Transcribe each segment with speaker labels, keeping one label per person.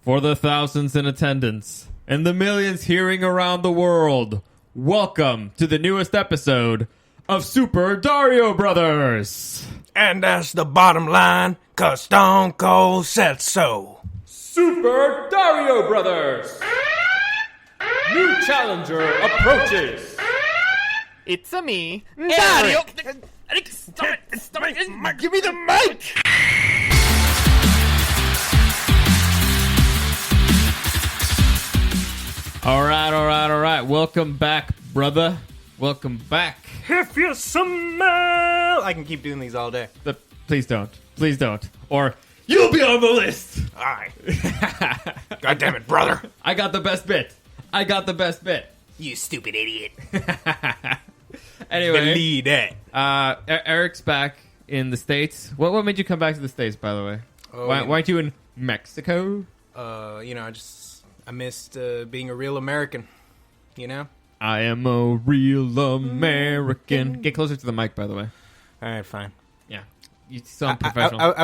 Speaker 1: For the thousands in attendance and the millions hearing around the world, welcome to the newest episode of Super Dario Brothers.
Speaker 2: And that's the bottom line, 'cause Stone Cold said so.
Speaker 1: Super Dario Brothers. New challenger approaches.
Speaker 3: It's a me, Dario. Stop it! Give me the mic!
Speaker 1: All right. Welcome back, brother. Welcome back.
Speaker 2: If you smell... I can keep doing these all day.
Speaker 1: Please don't. Or you'll be on the list.
Speaker 2: All right. God damn it, brother.
Speaker 1: I got the best bit.
Speaker 2: You stupid idiot.
Speaker 1: Anyway,
Speaker 2: Believe that.
Speaker 1: Eric's back in the States. What made you come back to the States, by the way? Why aren't you in Mexico?
Speaker 2: I missed being a real American, you know?
Speaker 1: I am a real American. Get closer to the mic, by the way.
Speaker 2: All right, fine.
Speaker 1: Yeah. You sound professional.
Speaker 2: I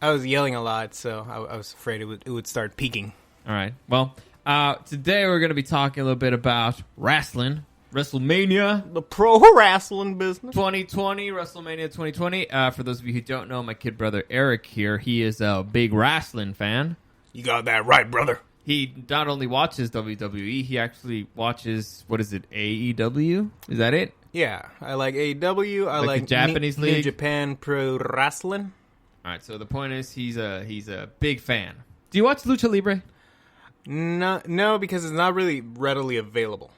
Speaker 2: was yelling a lot, so I was afraid it would start peaking.
Speaker 1: All right. Well, today we're going to be talking a little bit about wrestling. Wrestlemania.
Speaker 2: The pro wrestling business.
Speaker 1: 2020, Wrestlemania 2020. For those of you who don't know, my kid brother Eric here, he is a big wrestling fan.
Speaker 2: You got that right, brother.
Speaker 1: He not only watches WWE, he actually watches, what is it, AEW? Is that it?
Speaker 2: Yeah, I like AEW. I like
Speaker 1: the Japanese
Speaker 2: New
Speaker 1: league?
Speaker 2: Japan Pro Wrestling.
Speaker 1: All right, so the point is he's a big fan. Do you watch Lucha Libre?
Speaker 2: No, because it's not really readily available.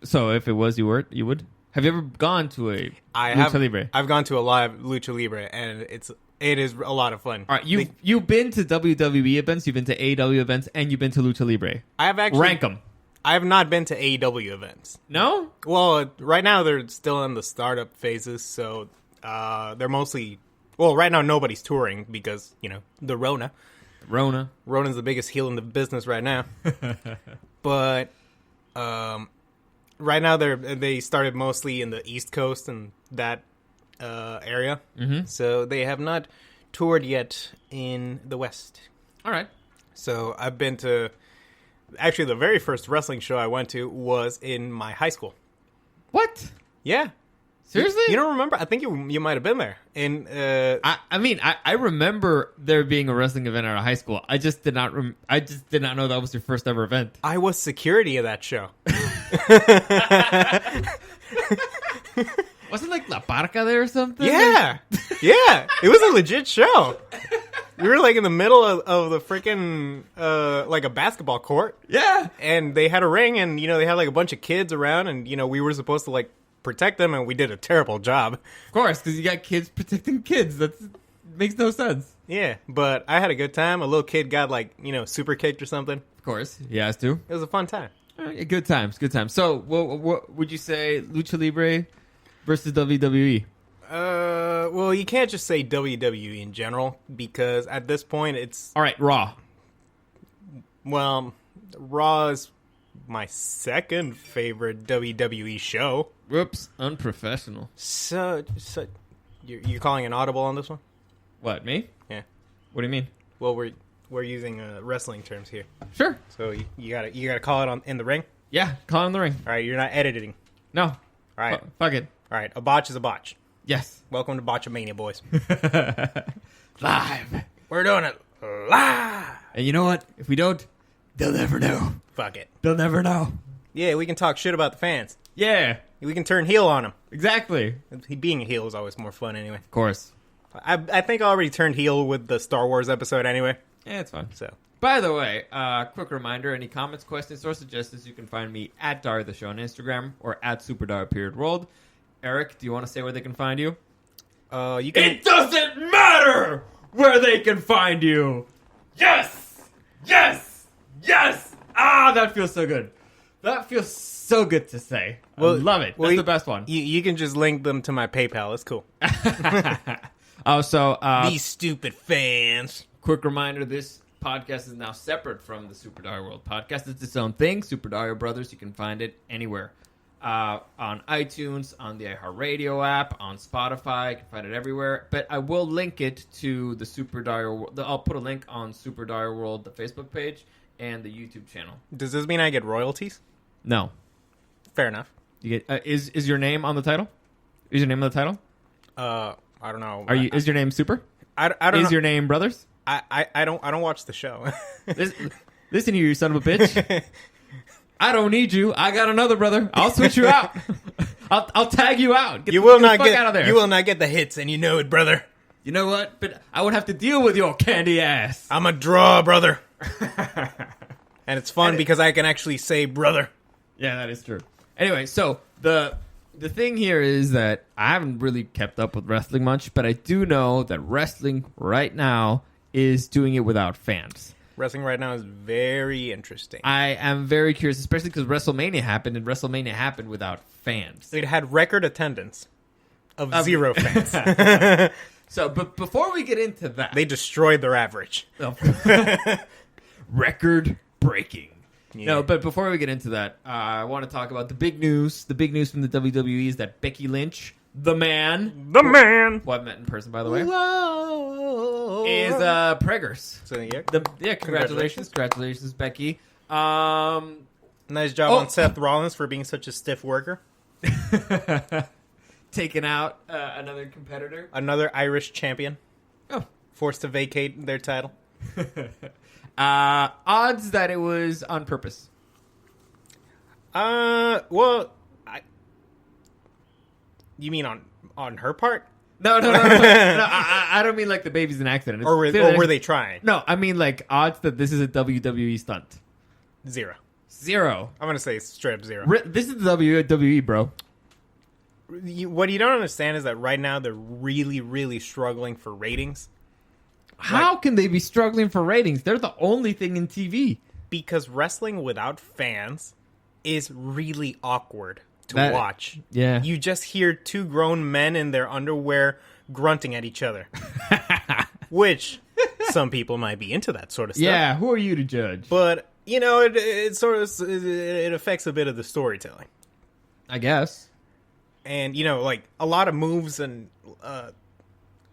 Speaker 1: So if it was, you would? Have you ever gone to a Lucha Libre?
Speaker 2: I've gone to a live Lucha Libre, and it is a lot of fun.
Speaker 1: All right, you've been to WWE events, you've been to AEW events, and you've been to Lucha Libre.
Speaker 2: I have actually
Speaker 1: rank them.
Speaker 2: I have not been to AEW events.
Speaker 1: No?
Speaker 2: Well, right now they're still in the startup phases, so they're mostly. Well, right now nobody's touring because the Rona. Rona's the biggest heel in the business right now. But right now they started mostly in the East Coast and that area, so they have not toured yet in the West.
Speaker 1: All right.
Speaker 2: So I've been to. Actually, the very first wrestling show I went to was in my high school.
Speaker 1: What?
Speaker 2: Yeah.
Speaker 1: Seriously?
Speaker 2: You don't remember? I think you might have been there. And
Speaker 1: I remember there being a wrestling event at our high school. I just did not know that was your first ever event.
Speaker 2: I was security of that show.
Speaker 1: Wasn't like La Parca there or something?
Speaker 2: Yeah. Yeah. It was a legit show. We were like in the middle of the freaking like a basketball court.
Speaker 1: Yeah.
Speaker 2: And they had a ring, and they had like a bunch of kids around, and we were supposed to like protect them, and we did a terrible job.
Speaker 1: Of course, because you got kids protecting kids. That makes no sense.
Speaker 2: Yeah, but I had a good time. A little kid got like super kicked or something.
Speaker 1: Of course, he has to.
Speaker 2: It was a fun time.
Speaker 1: Good times. So, what would you say, Lucha Libre versus WWE?
Speaker 2: Well, you can't just say WWE in general, because at this point it's...
Speaker 1: All right, Raw.
Speaker 2: Well, Raw is my second favorite WWE show.
Speaker 1: Whoops, unprofessional.
Speaker 2: So you're calling an audible on this one?
Speaker 1: What, me?
Speaker 2: Yeah.
Speaker 1: What do you mean?
Speaker 2: Well, we're using wrestling terms here.
Speaker 1: Sure.
Speaker 2: So you gotta call it in the ring?
Speaker 1: Yeah, call in the ring.
Speaker 2: All right, you're not editing.
Speaker 1: No.
Speaker 2: All right.
Speaker 1: Fuck it.
Speaker 2: All right, a botch is a botch.
Speaker 1: Yes.
Speaker 2: Welcome to Botchamania, boys.
Speaker 1: Live.
Speaker 2: We're doing it live.
Speaker 1: And you know what? If we don't, they'll never know.
Speaker 2: Fuck it.
Speaker 1: They'll never know.
Speaker 2: Yeah, we can talk shit about the fans.
Speaker 1: Yeah.
Speaker 2: We can turn heel on them.
Speaker 1: Exactly.
Speaker 2: Being a heel is always more fun anyway.
Speaker 1: Of course.
Speaker 2: I think I already turned heel with the Star Wars episode anyway.
Speaker 1: Yeah, it's fun.
Speaker 2: So,
Speaker 1: by the way, quick reminder, any comments, questions, or suggestions, you can find me at Dario the Show on Instagram or at SuperDario_World. Eric, do you want to say where they can find you?
Speaker 2: You can...
Speaker 1: It doesn't matter where they can find you. Yes! Yes! Yes! Ah, that feels so good. That feels so good to say.
Speaker 2: Well,
Speaker 1: I love it. That's the best one.
Speaker 2: You can just link them to my PayPal. It's cool.
Speaker 1: So
Speaker 2: these stupid fans.
Speaker 1: Quick reminder, this podcast is now separate from the Super Dario World podcast. It's its own thing. Super Dario Brothers. You can find it anywhere. on iTunes, on the iHeartRadio app, on Spotify. You can find it everywhere. But I will link it to the Super Dario. I'll put a link on Super Dario World, the Facebook page, and the YouTube channel.
Speaker 2: Does this mean I get royalties?
Speaker 1: No.
Speaker 2: Fair enough.
Speaker 1: You get is your name on the title? Is your name on the title?
Speaker 2: I don't know.
Speaker 1: Is your name Super?
Speaker 2: I don't know.
Speaker 1: Is your name Brothers?
Speaker 2: I don't watch the show.
Speaker 1: Listen here, you son of a bitch. I don't need you. I got another brother. I'll switch you out. I'll tag you out. Get the fuck out of there.
Speaker 2: You will not get the hits, and you know it, brother.
Speaker 1: You know what? But I would have to deal with your candy ass.
Speaker 2: I'm a draw, brother. And it's fun because I can actually say brother.
Speaker 1: Yeah, that is true. Anyway, so the thing here is that I haven't really kept up with wrestling much, but I do know that wrestling right now is doing it without fans.
Speaker 2: Wrestling right now is very interesting.
Speaker 1: I am very curious, especially because WrestleMania happened, and WrestleMania happened without fans.
Speaker 2: It had record attendance of 0 fans.
Speaker 1: So, but before we get into that...
Speaker 2: They destroyed their average.
Speaker 1: Record breaking.
Speaker 2: Yeah.
Speaker 1: No, but before we get into that, I want to talk about the big news. The big news from the WWE is that Becky Lynch, the man...
Speaker 2: The man!
Speaker 1: Who I've met in person, by the way.
Speaker 2: Whoa.
Speaker 1: Is preggers.
Speaker 2: So, yeah.
Speaker 1: Congratulations. Congratulations, Becky.
Speaker 2: Nice job on Seth Rollins for being such a stiff worker.
Speaker 1: Taking out another competitor.
Speaker 2: Another Irish champion.
Speaker 1: Oh.
Speaker 2: Forced to vacate their title.
Speaker 1: Odds that it was on purpose.
Speaker 2: Well, you mean on her part?
Speaker 1: No, I don't mean like the baby's an accident.
Speaker 2: Or were they trying?
Speaker 1: No, I mean like odds that this is a WWE stunt.
Speaker 2: 0.
Speaker 1: I'm
Speaker 2: going to say straight up 0.
Speaker 1: This is the WWE, bro.
Speaker 2: What you don't understand is that right now they're really, really struggling for ratings.
Speaker 1: How can they be struggling for ratings? They're the only thing in TV.
Speaker 2: Because wrestling without fans is really awkward to watch.
Speaker 1: Yeah.
Speaker 2: You just hear 2 grown men in their underwear grunting at each other. Which some people might be into that sort of stuff.
Speaker 1: Yeah, who are you to judge?
Speaker 2: But, it sort of it affects a bit of the storytelling.
Speaker 1: I guess.
Speaker 2: And, like a lot of moves and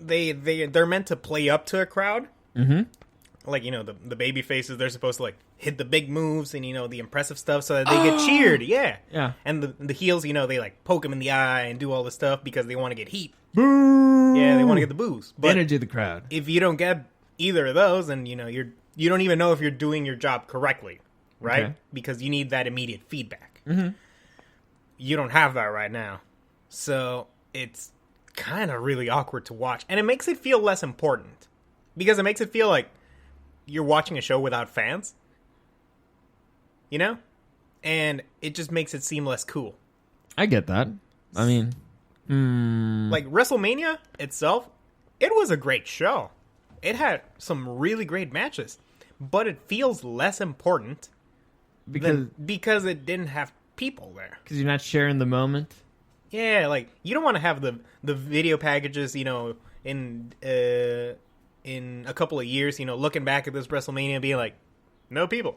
Speaker 2: they're meant to play up to a crowd.
Speaker 1: Mm-hmm.
Speaker 2: Like, the baby faces, they're supposed to, like, hit the big moves and, the impressive stuff so that they get cheered. Yeah.
Speaker 1: Yeah.
Speaker 2: And the heels, they, like, poke them in the eye and do all this stuff because they want to get heat.
Speaker 1: Boo!
Speaker 2: Yeah, they want to get the boos.
Speaker 1: But energy of the crowd.
Speaker 2: If you don't get either of those, then, you don't even know if you're doing your job correctly, right?
Speaker 1: Okay.
Speaker 2: Because you need that immediate feedback.
Speaker 1: Mm-hmm.
Speaker 2: You don't have that right now. So it's kind of really awkward to watch. And it makes it feel less important. Because it makes it feel like you're watching a show without fans. And it just makes it seem less cool.
Speaker 1: I get that. I mean...
Speaker 2: Like, WrestleMania itself, it was a great show. It had some really great matches. But it feels less important because it didn't have people there.
Speaker 1: Because you're not sharing the moment?
Speaker 2: Yeah, like, you don't want to have the video packages, in a couple of years, looking back at this WrestleMania and being like, no people.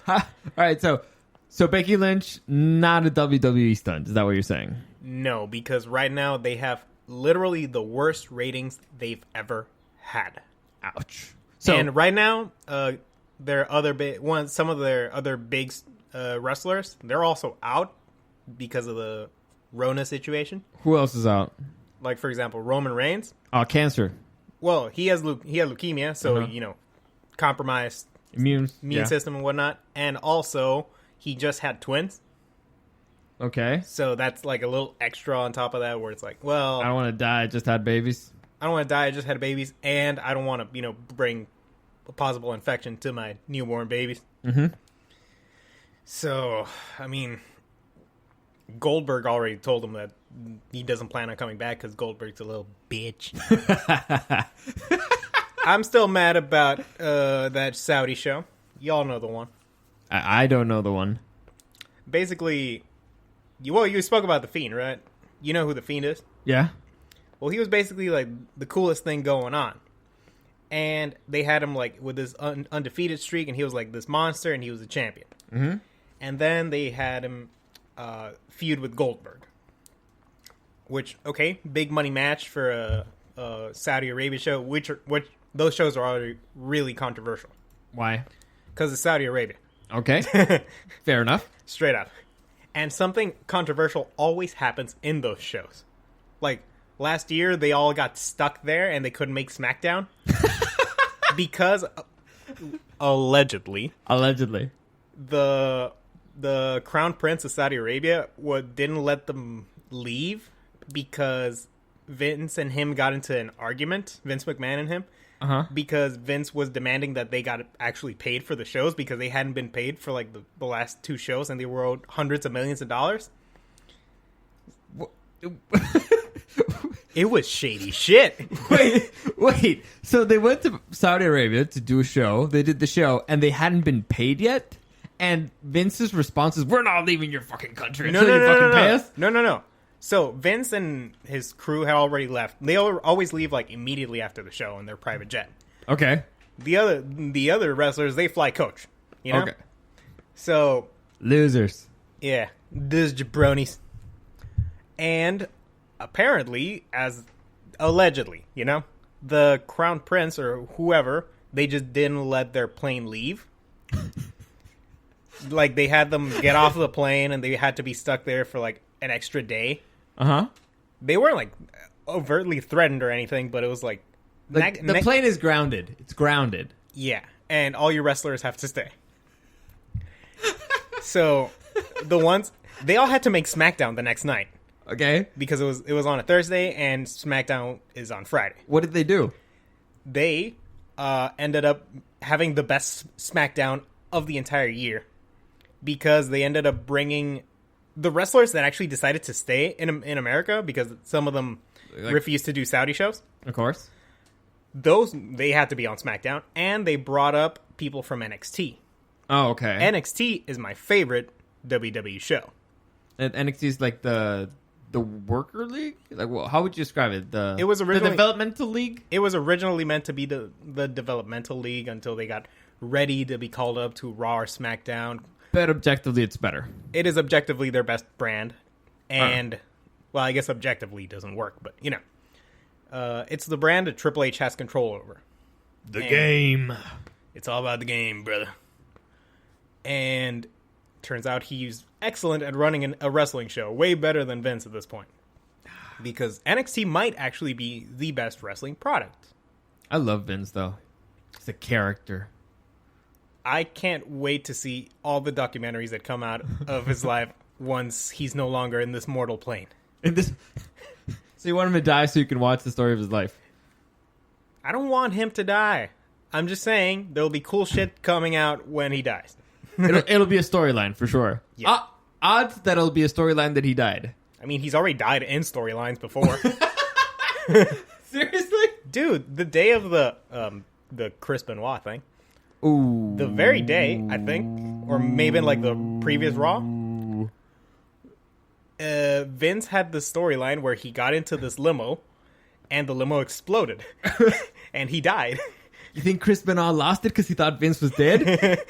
Speaker 1: All right, so Becky Lynch, not a WWE stunt. Is that what you're saying?
Speaker 2: No, because right now they have literally the worst ratings they've ever had.
Speaker 1: Ouch.
Speaker 2: And right now, their other some of their other big wrestlers, they're also out because of the Rona situation.
Speaker 1: Who else is out?
Speaker 2: Like, for example, Roman Reigns.
Speaker 1: Oh, cancer.
Speaker 2: Well, he had leukemia, so compromised
Speaker 1: immune
Speaker 2: system and whatnot, and also he just had twins.
Speaker 1: Okay.
Speaker 2: So that's like a little extra on top of that, where it's like, well,
Speaker 1: I don't want to die. I just had babies.
Speaker 2: I don't want to die. I just had babies, and I don't want to, bring a possible infection to my newborn babies.
Speaker 1: Mm-hmm.
Speaker 2: So, I mean, Goldberg already told him that he doesn't plan on coming back because Goldberg's a little bitch. I'm still mad about that Saudi show. Y'all know the one.
Speaker 1: I don't know the one.
Speaker 2: Basically, you spoke about The Fiend, right? You know who The Fiend is?
Speaker 1: Yeah.
Speaker 2: Well, he was basically like the coolest thing going on. And they had him like with this undefeated streak, and he was like this monster, and he was a champion.
Speaker 1: Mm-hmm.
Speaker 2: And then they had him feud with Goldberg. Which, okay, big money match for a Saudi Arabia show, which those shows are already really controversial.
Speaker 1: Why?
Speaker 2: Because it's Saudi Arabia.
Speaker 1: Okay. Fair enough.
Speaker 2: Straight up. And something controversial always happens in those shows. Like, last year, they all got stuck there and they couldn't make SmackDown. Because, allegedly, the Crown Prince of Saudi Arabia didn't let them leave because Vince and him got into an argument, Vince McMahon and him, because Vince was demanding that they got actually paid for the shows because they hadn't been paid for like the last 2 shows and they were owed hundreds of millions of dollars. It was shady shit.
Speaker 1: Wait. So they went to Saudi Arabia to do a show. They did the show and they hadn't been paid yet. And Vince's response is, "We're not leaving your fucking country until you fucking pay us."
Speaker 2: No. So Vince and his crew had already left. They always leave like immediately after the show in their private jet.
Speaker 1: Okay.
Speaker 2: The other wrestlers, they fly coach. You know. Okay. So
Speaker 1: losers.
Speaker 2: Yeah, these jabronis. And apparently, allegedly, you know, the Crown Prince or whoever, they just didn't let their plane leave. Like they had them get off the plane and they had to be stuck there for like an extra day. They weren't like overtly threatened or anything, but it was like
Speaker 1: the plane is grounded. It's grounded.
Speaker 2: Yeah, and all your wrestlers have to stay. So they all had to make SmackDown the next night.
Speaker 1: Okay,
Speaker 2: because it was on a Thursday and SmackDown is on Friday.
Speaker 1: What did they do?
Speaker 2: They ended up having the best SmackDown of the entire year because they ended up bringing the wrestlers that actually decided to stay in America, because some of them refused to do Saudi shows.
Speaker 1: Of course.
Speaker 2: They had to be on SmackDown, and they brought up people from NXT.
Speaker 1: Oh, okay.
Speaker 2: NXT is my favorite WWE show.
Speaker 1: And NXT is like the worker league? Like, well, how would you describe it?
Speaker 2: It was originally
Speaker 1: the developmental league? It
Speaker 2: was originally meant to be the developmental league until they got ready to be called up to Raw or SmackDown.
Speaker 1: But objectively, it's better.
Speaker 2: It is objectively their best brand. And, well, I guess objectively doesn't work, but, you know. It's the brand that Triple H has control over.
Speaker 1: The game.
Speaker 2: It's all about the game, brother. And turns out he's excellent at running a wrestling show. Way better than Vince at this point. Because NXT might actually be the best wrestling product.
Speaker 1: I love Vince, though. He's a character.
Speaker 2: I can't wait to see all the documentaries that come out of his life once he's no longer in this mortal plane.
Speaker 1: So you want him to die so you can watch the story of his life?
Speaker 2: I don't want him to die. I'm just saying there'll be cool shit coming out when he dies.
Speaker 1: It'll be a storyline for sure.
Speaker 2: Yeah.
Speaker 1: Odds that it'll be a storyline that he died.
Speaker 2: I mean, he's already died in storylines before.
Speaker 1: Seriously?
Speaker 2: Dude, the day of the Chris Benoit thing.
Speaker 1: Ooh.
Speaker 2: The very day, I think, or maybe like the previous Raw. Vince had the storyline where he got into this limo, and the limo exploded, and he died.
Speaker 1: You think Chris Benoit lost it because he thought Vince was dead?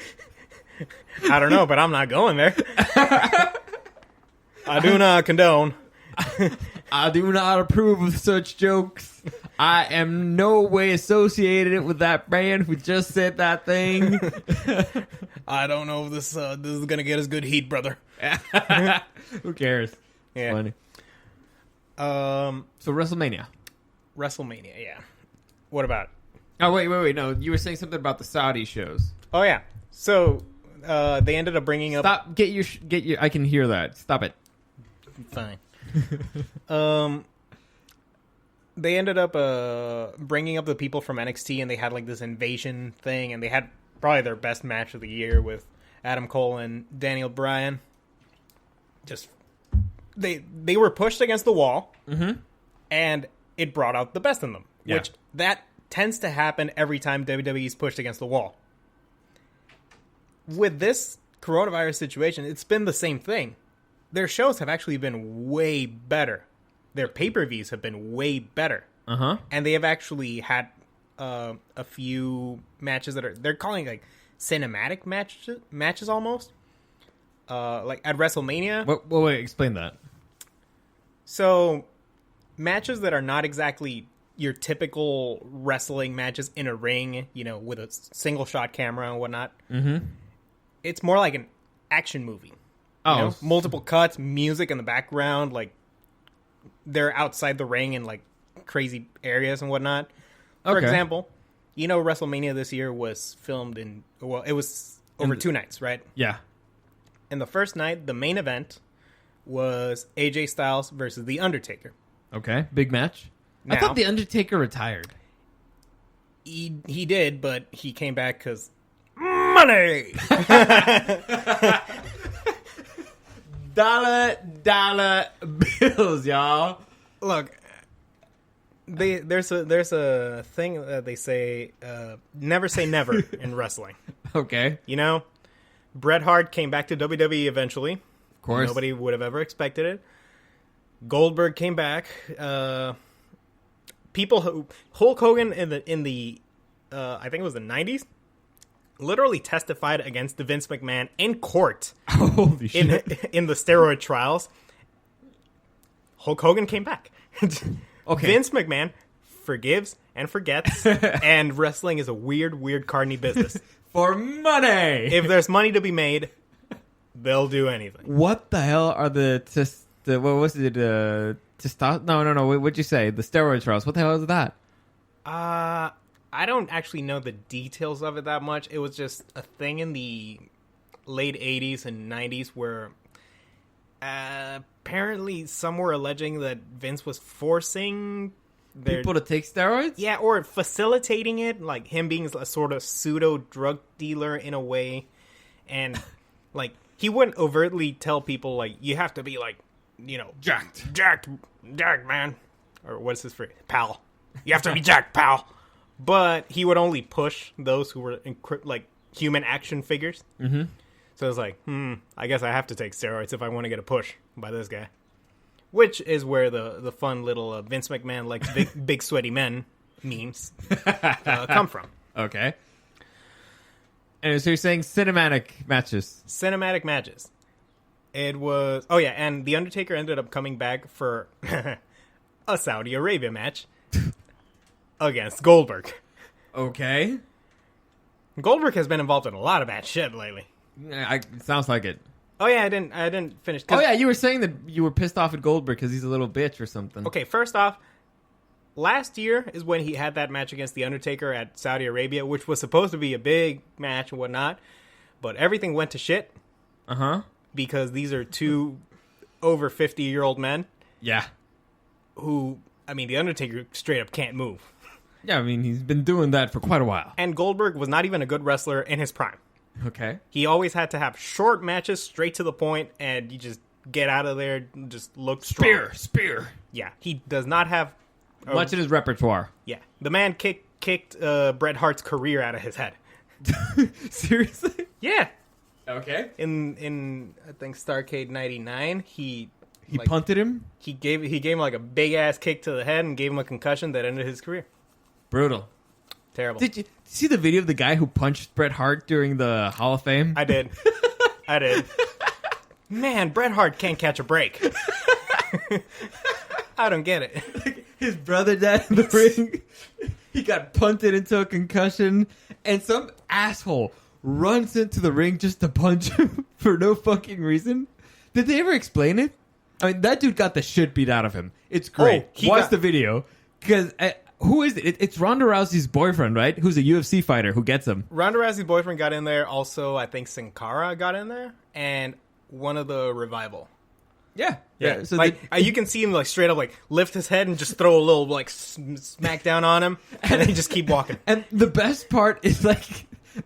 Speaker 2: I don't know, but I'm not going there. I do not condone.
Speaker 1: I do not approve of such jokes. I am no way associated with that brand who just said that thing.
Speaker 2: I don't know if this is gonna get us good heat, brother.
Speaker 1: Who cares?
Speaker 2: Yeah.
Speaker 1: Funny. So WrestleMania,
Speaker 2: yeah. What about it?
Speaker 1: Oh wait! No, you were saying something about the Saudi shows.
Speaker 2: Oh yeah. So they ended up bringing up.
Speaker 1: Stop! Get your. I can hear that. Stop it.
Speaker 2: Fine. They ended up bringing up the people from NXT, and they had like this invasion thing, and they had probably their best match of the year with Adam Cole and Daniel Bryan. Just they were pushed against the wall, and it brought out the best in them, which that tends to happen every time WWE is pushed against the wall. With this coronavirus situation, it's been the same thing. Their shows have actually been way better. Their pay-per-views have been way better. And they have actually had a few matches that they're calling like cinematic matches almost, like at WrestleMania.
Speaker 1: Wait, explain that.
Speaker 2: So, matches that are not exactly your typical wrestling matches in a ring, with a single shot camera and whatnot.
Speaker 1: Mm-hmm.
Speaker 2: It's more like an action movie. Multiple cuts, music in the background, like they're outside the ring in like crazy areas and whatnot. For example, WrestleMania this year was filmed it was over 2 nights, right?
Speaker 1: Yeah.
Speaker 2: And the first night, the main event was AJ Styles versus The Undertaker.
Speaker 1: Okay, big match.
Speaker 2: Now,
Speaker 1: I thought The Undertaker retired.
Speaker 2: He did, but he came back because money!
Speaker 1: dollar bills, y'all.
Speaker 2: Look, there's a thing that they say, never say never in wrestling.
Speaker 1: Okay.
Speaker 2: Bret Hart came back to WWE eventually.
Speaker 1: Of course.
Speaker 2: Nobody would have ever expected it. Goldberg came back. Hulk Hogan in the I think it was the 90s, literally testified against Vince McMahon in court.
Speaker 1: Holy shit.
Speaker 2: In the steroid trials. Hulk Hogan came back.
Speaker 1: Okay.
Speaker 2: Vince McMahon forgives and forgets, and wrestling is a weird carny business.
Speaker 1: For money!
Speaker 2: If there's money to be made, they'll do anything.
Speaker 1: What the hell are what was it? No. What'd you say? The steroid trials. What the hell is that?
Speaker 2: I don't actually know the details of it that much. It was just a thing in the late 80s and 90s where apparently some were alleging that Vince was forcing
Speaker 1: people to take steroids?
Speaker 2: Yeah, or facilitating it, like him being a sort of pseudo drug dealer in a way. And like he wouldn't overtly tell people like you have to be like, jacked, man. Or what's his phrase? Pal. You have to be jacked, pal. But he would only push those who were like human action figures.
Speaker 1: Mm-hmm.
Speaker 2: So it's like, I guess I have to take steroids if I want to get a push by this guy. Which is where the fun little Vince McMahon likes big sweaty men memes come from.
Speaker 1: Okay. And so you're saying cinematic matches.
Speaker 2: Cinematic matches. It was... Oh, yeah, and The Undertaker ended up coming back for a Saudi Arabia match against Goldberg.
Speaker 1: Okay.
Speaker 2: Goldberg has been involved in a lot of bad shit lately.
Speaker 1: It sounds like it.
Speaker 2: Oh, yeah, I didn't finish.
Speaker 1: Oh, yeah, you were saying that you were pissed off at Goldberg because he's a little bitch or something.
Speaker 2: Okay, first off, last year is when he had that match against The Undertaker at Saudi Arabia, which was supposed to be a big match and whatnot, but everything went to shit.
Speaker 1: Uh-huh.
Speaker 2: Because these are two over 50-year-old men.
Speaker 1: Yeah.
Speaker 2: Who, The Undertaker straight up can't move.
Speaker 1: Yeah, he's been doing that for quite a while.
Speaker 2: And Goldberg was not even a good wrestler in his prime.
Speaker 1: Okay.
Speaker 2: He always had to have short matches, straight to the point, and you just get out of there and just look strong.
Speaker 1: Spear.
Speaker 2: Yeah, he does not have...
Speaker 1: much in his repertoire.
Speaker 2: Yeah. The man kicked Bret Hart's career out of his head.
Speaker 1: Seriously?
Speaker 2: Yeah.
Speaker 1: Okay.
Speaker 2: In I think Starrcade 99, he
Speaker 1: punted him?
Speaker 2: He gave him like a big ass kick to the head and gave him a concussion that ended his career.
Speaker 1: Brutal.
Speaker 2: Terrible.
Speaker 1: Did you see the video of the guy who punched Bret Hart during the Hall of Fame?
Speaker 2: I did. Man, Bret Hart can't catch a break. I don't get it.
Speaker 1: His brother died in the ring. He got punted into a concussion, and some asshole runs into the ring just to punch him for no fucking reason. Did they ever explain it? That dude got the shit beat out of him. It's great. Watch the video. Because who is it? It's Ronda Rousey's boyfriend, right? Who's a UFC fighter who gets him.
Speaker 2: Ronda Rousey's boyfriend got in there. Also, I think Sin Cara got in there. And one of the Revival.
Speaker 1: Yeah.
Speaker 2: So you can see him straight up lift his head and just throw a little smack down on him. And then just keep walking. And
Speaker 1: the best part is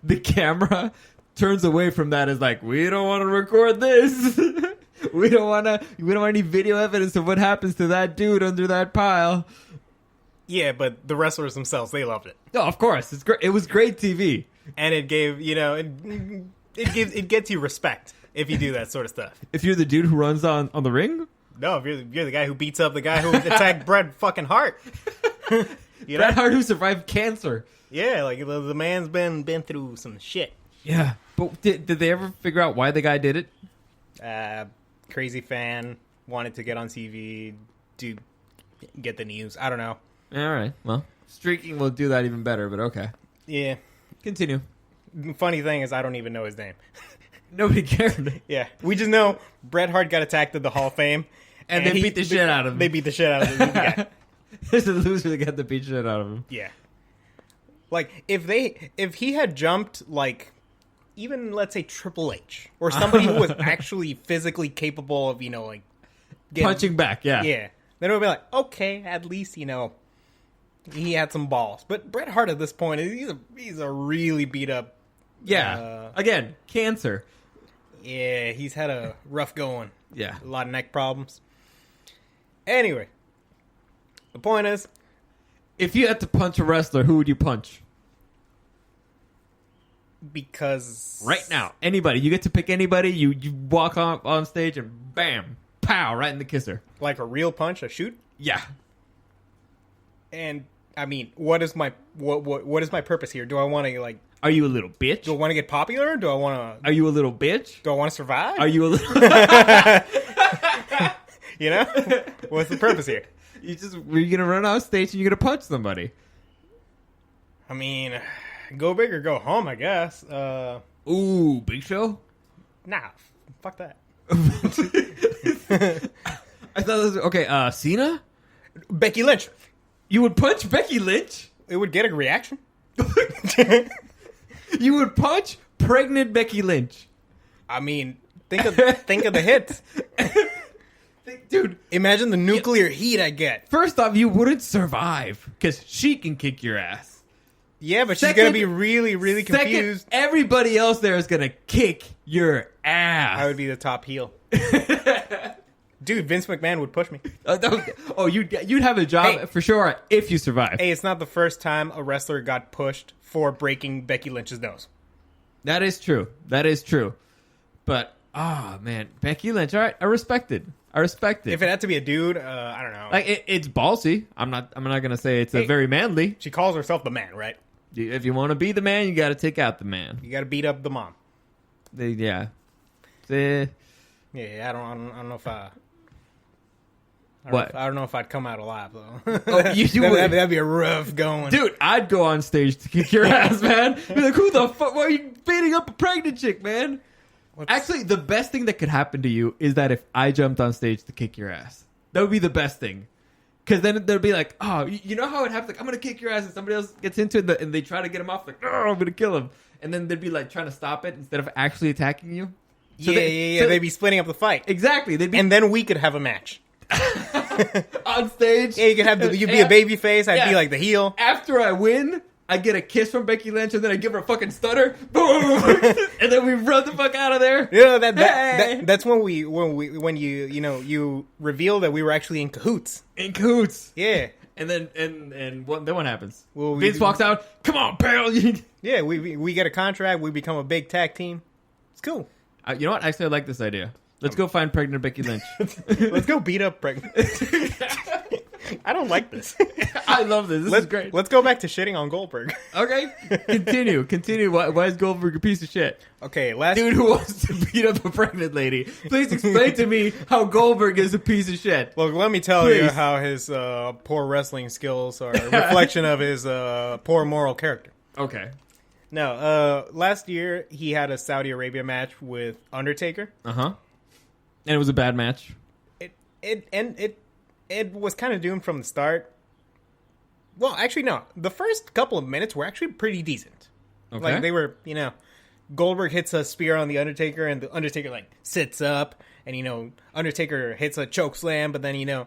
Speaker 1: the camera turns away from that as we don't want to record this. we don't want any video evidence of what happens to that dude under that pile.
Speaker 2: Yeah, but the wrestlers themselves, they loved it.
Speaker 1: Oh, of course. It's great. It was great TV.
Speaker 2: And it gave, it gets you respect if you do that sort of stuff.
Speaker 1: If you're the dude who runs on the ring?
Speaker 2: No, if you're the guy who beats up the guy who attacked Bret fucking Hart.
Speaker 1: Bret Hart who survived cancer.
Speaker 2: Yeah, the man's been through some shit.
Speaker 1: Yeah. But did they ever figure out why the guy did it?
Speaker 2: Crazy fan, wanted to get on TV, to get the news. I don't know.
Speaker 1: All right. Well, streaking will do that even better, but okay.
Speaker 2: Yeah.
Speaker 1: Continue.
Speaker 2: The funny thing is I don't even know his name.
Speaker 1: Nobody cared.
Speaker 2: Yeah. We just know Bret Hart got attacked at the Hall of Fame.
Speaker 1: And they beat the shit out of him.
Speaker 2: They beat the shit out of him. Yeah.
Speaker 1: There's a loser that got the beat shit out of him.
Speaker 2: Yeah. Like, if he had jumped, like, even, let's say, Triple H, or somebody who was actually physically capable of, like...
Speaker 1: Punching back, yeah.
Speaker 2: Yeah. Then it would be like, okay, at least, he had some balls. But Bret Hart at this point, he's a really beat up...
Speaker 1: Yeah. Again, cancer.
Speaker 2: Yeah, he's had a rough going.
Speaker 1: Yeah.
Speaker 2: A lot of neck problems. Anyway. The point is...
Speaker 1: If you had to punch a wrestler, who would you punch?
Speaker 2: Because...
Speaker 1: Right now. Anybody. You get to pick anybody. You walk on stage and bam. Pow. Right in the kisser.
Speaker 2: Like a real punch? A shoot?
Speaker 1: Yeah.
Speaker 2: And, I mean, what is my purpose here? Do I want to, like...
Speaker 1: Are you a little bitch?
Speaker 2: Do I want to get popular? Do I want to...
Speaker 1: Are you a little bitch?
Speaker 2: Do I want to survive?
Speaker 1: Are you a little...
Speaker 2: What's the purpose here?
Speaker 1: You're going to run off stage and you're going to punch somebody.
Speaker 2: I mean, go big or go home, I guess.
Speaker 1: Ooh, Big Show?
Speaker 2: Nah, fuck that.
Speaker 1: I thought this was... Okay, Cena?
Speaker 2: Becky Lynch.
Speaker 1: You would punch Becky Lynch?
Speaker 2: It would get a reaction.
Speaker 1: You would punch pregnant Becky Lynch?
Speaker 2: I mean, think of the hits.
Speaker 1: Dude,
Speaker 2: imagine the nuclear heat I get.
Speaker 1: First off, you wouldn't survive because she can kick your ass.
Speaker 2: Yeah, but she's going to be really, really confused.
Speaker 1: Second, everybody else there is going to kick your ass.
Speaker 2: I would be the top heel. Dude, Vince McMahon would push me.
Speaker 1: You'd have a job for sure if you survive.
Speaker 2: Hey, it's not the first time a wrestler got pushed for breaking Becky Lynch's nose.
Speaker 1: That is true. But, man, Becky Lynch, all right, I respect it.
Speaker 2: If it had to be a dude, I don't know.
Speaker 1: Like it's ballsy. I'm not going to say it's very manly.
Speaker 2: She calls herself the man, right?
Speaker 1: If you want to be the man, you got to take out the man.
Speaker 2: You got to beat up the mom.
Speaker 1: Yeah, I
Speaker 2: don't know if I
Speaker 1: I
Speaker 2: don't know if I'd come out alive though. That'd be a rough going,
Speaker 1: dude. I'd go on stage to kick your ass, man. Be like, who the fuck? Why are you beating up a pregnant chick, man? Actually, the best thing that could happen to you is that if I jumped on stage to kick your ass, that would be the best thing. Because then they'll be like, oh, you know how it happens? Like, I'm going to kick your ass, and somebody else gets into it, and they try to get him off, like, oh, I'm going to kill him. And then they'd be like trying to stop it instead of actually attacking you.
Speaker 2: So they'd be splitting up the fight.
Speaker 1: Exactly.
Speaker 2: And then we could have a match.
Speaker 1: On stage?
Speaker 2: Yeah, you'd be a baby face, I'd be like the heel.
Speaker 1: After I win, I get a kiss from Becky Lynch, and then I give her a fucking stutter, boom, and then we run the fuck out of there.
Speaker 2: That's when you reveal that we were actually in cahoots.
Speaker 1: In cahoots,
Speaker 2: yeah.
Speaker 1: And then what happens? Well, Vince walks out. Come on, pal.
Speaker 2: Yeah, we get a contract. We become a big tag team. It's cool.
Speaker 1: You know what? Actually, I like this idea. Let's go find pregnant Becky Lynch.
Speaker 2: Let's go beat up pregnant. I don't like this.
Speaker 1: I love this. This is great.
Speaker 2: Let's go back to shitting on Goldberg.
Speaker 1: Okay. Continue. Why is Goldberg a piece of shit?
Speaker 2: Okay,
Speaker 1: dude who wants to beat up a pregnant lady. Please explain to me how Goldberg is a piece of shit.
Speaker 2: Look, let me tell you how his poor wrestling skills are a reflection of his poor moral character. Okay. No, last year he had a Saudi Arabia match with Undertaker.
Speaker 1: Uh-huh. And it was a bad match.
Speaker 2: It was kind of doomed from the start. Well, actually, no. The first couple of minutes were actually pretty decent. Okay. Like, they were, Goldberg hits a spear on the Undertaker, and the Undertaker, like, sits up, and, Undertaker hits a choke slam, but then,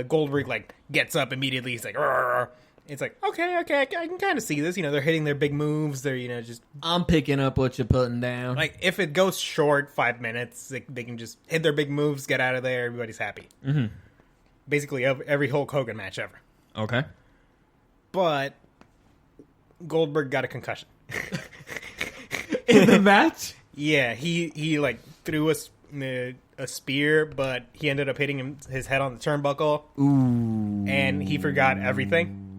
Speaker 2: Goldberg, like, gets up immediately. He's like, "Rrr." It's like, okay, I can kind of see this. They're hitting their big moves. They're, just...
Speaker 1: I'm picking up what you're putting down.
Speaker 2: Like, if it goes short 5 minutes, they can just hit their big moves, get out of there, everybody's happy. Mm-hmm. Basically, every Hulk Hogan match ever. Okay. But Goldberg got a concussion.
Speaker 1: In the match?
Speaker 2: Yeah, he like, threw a spear, but he ended up hitting his head on the turnbuckle. Ooh. And he forgot everything.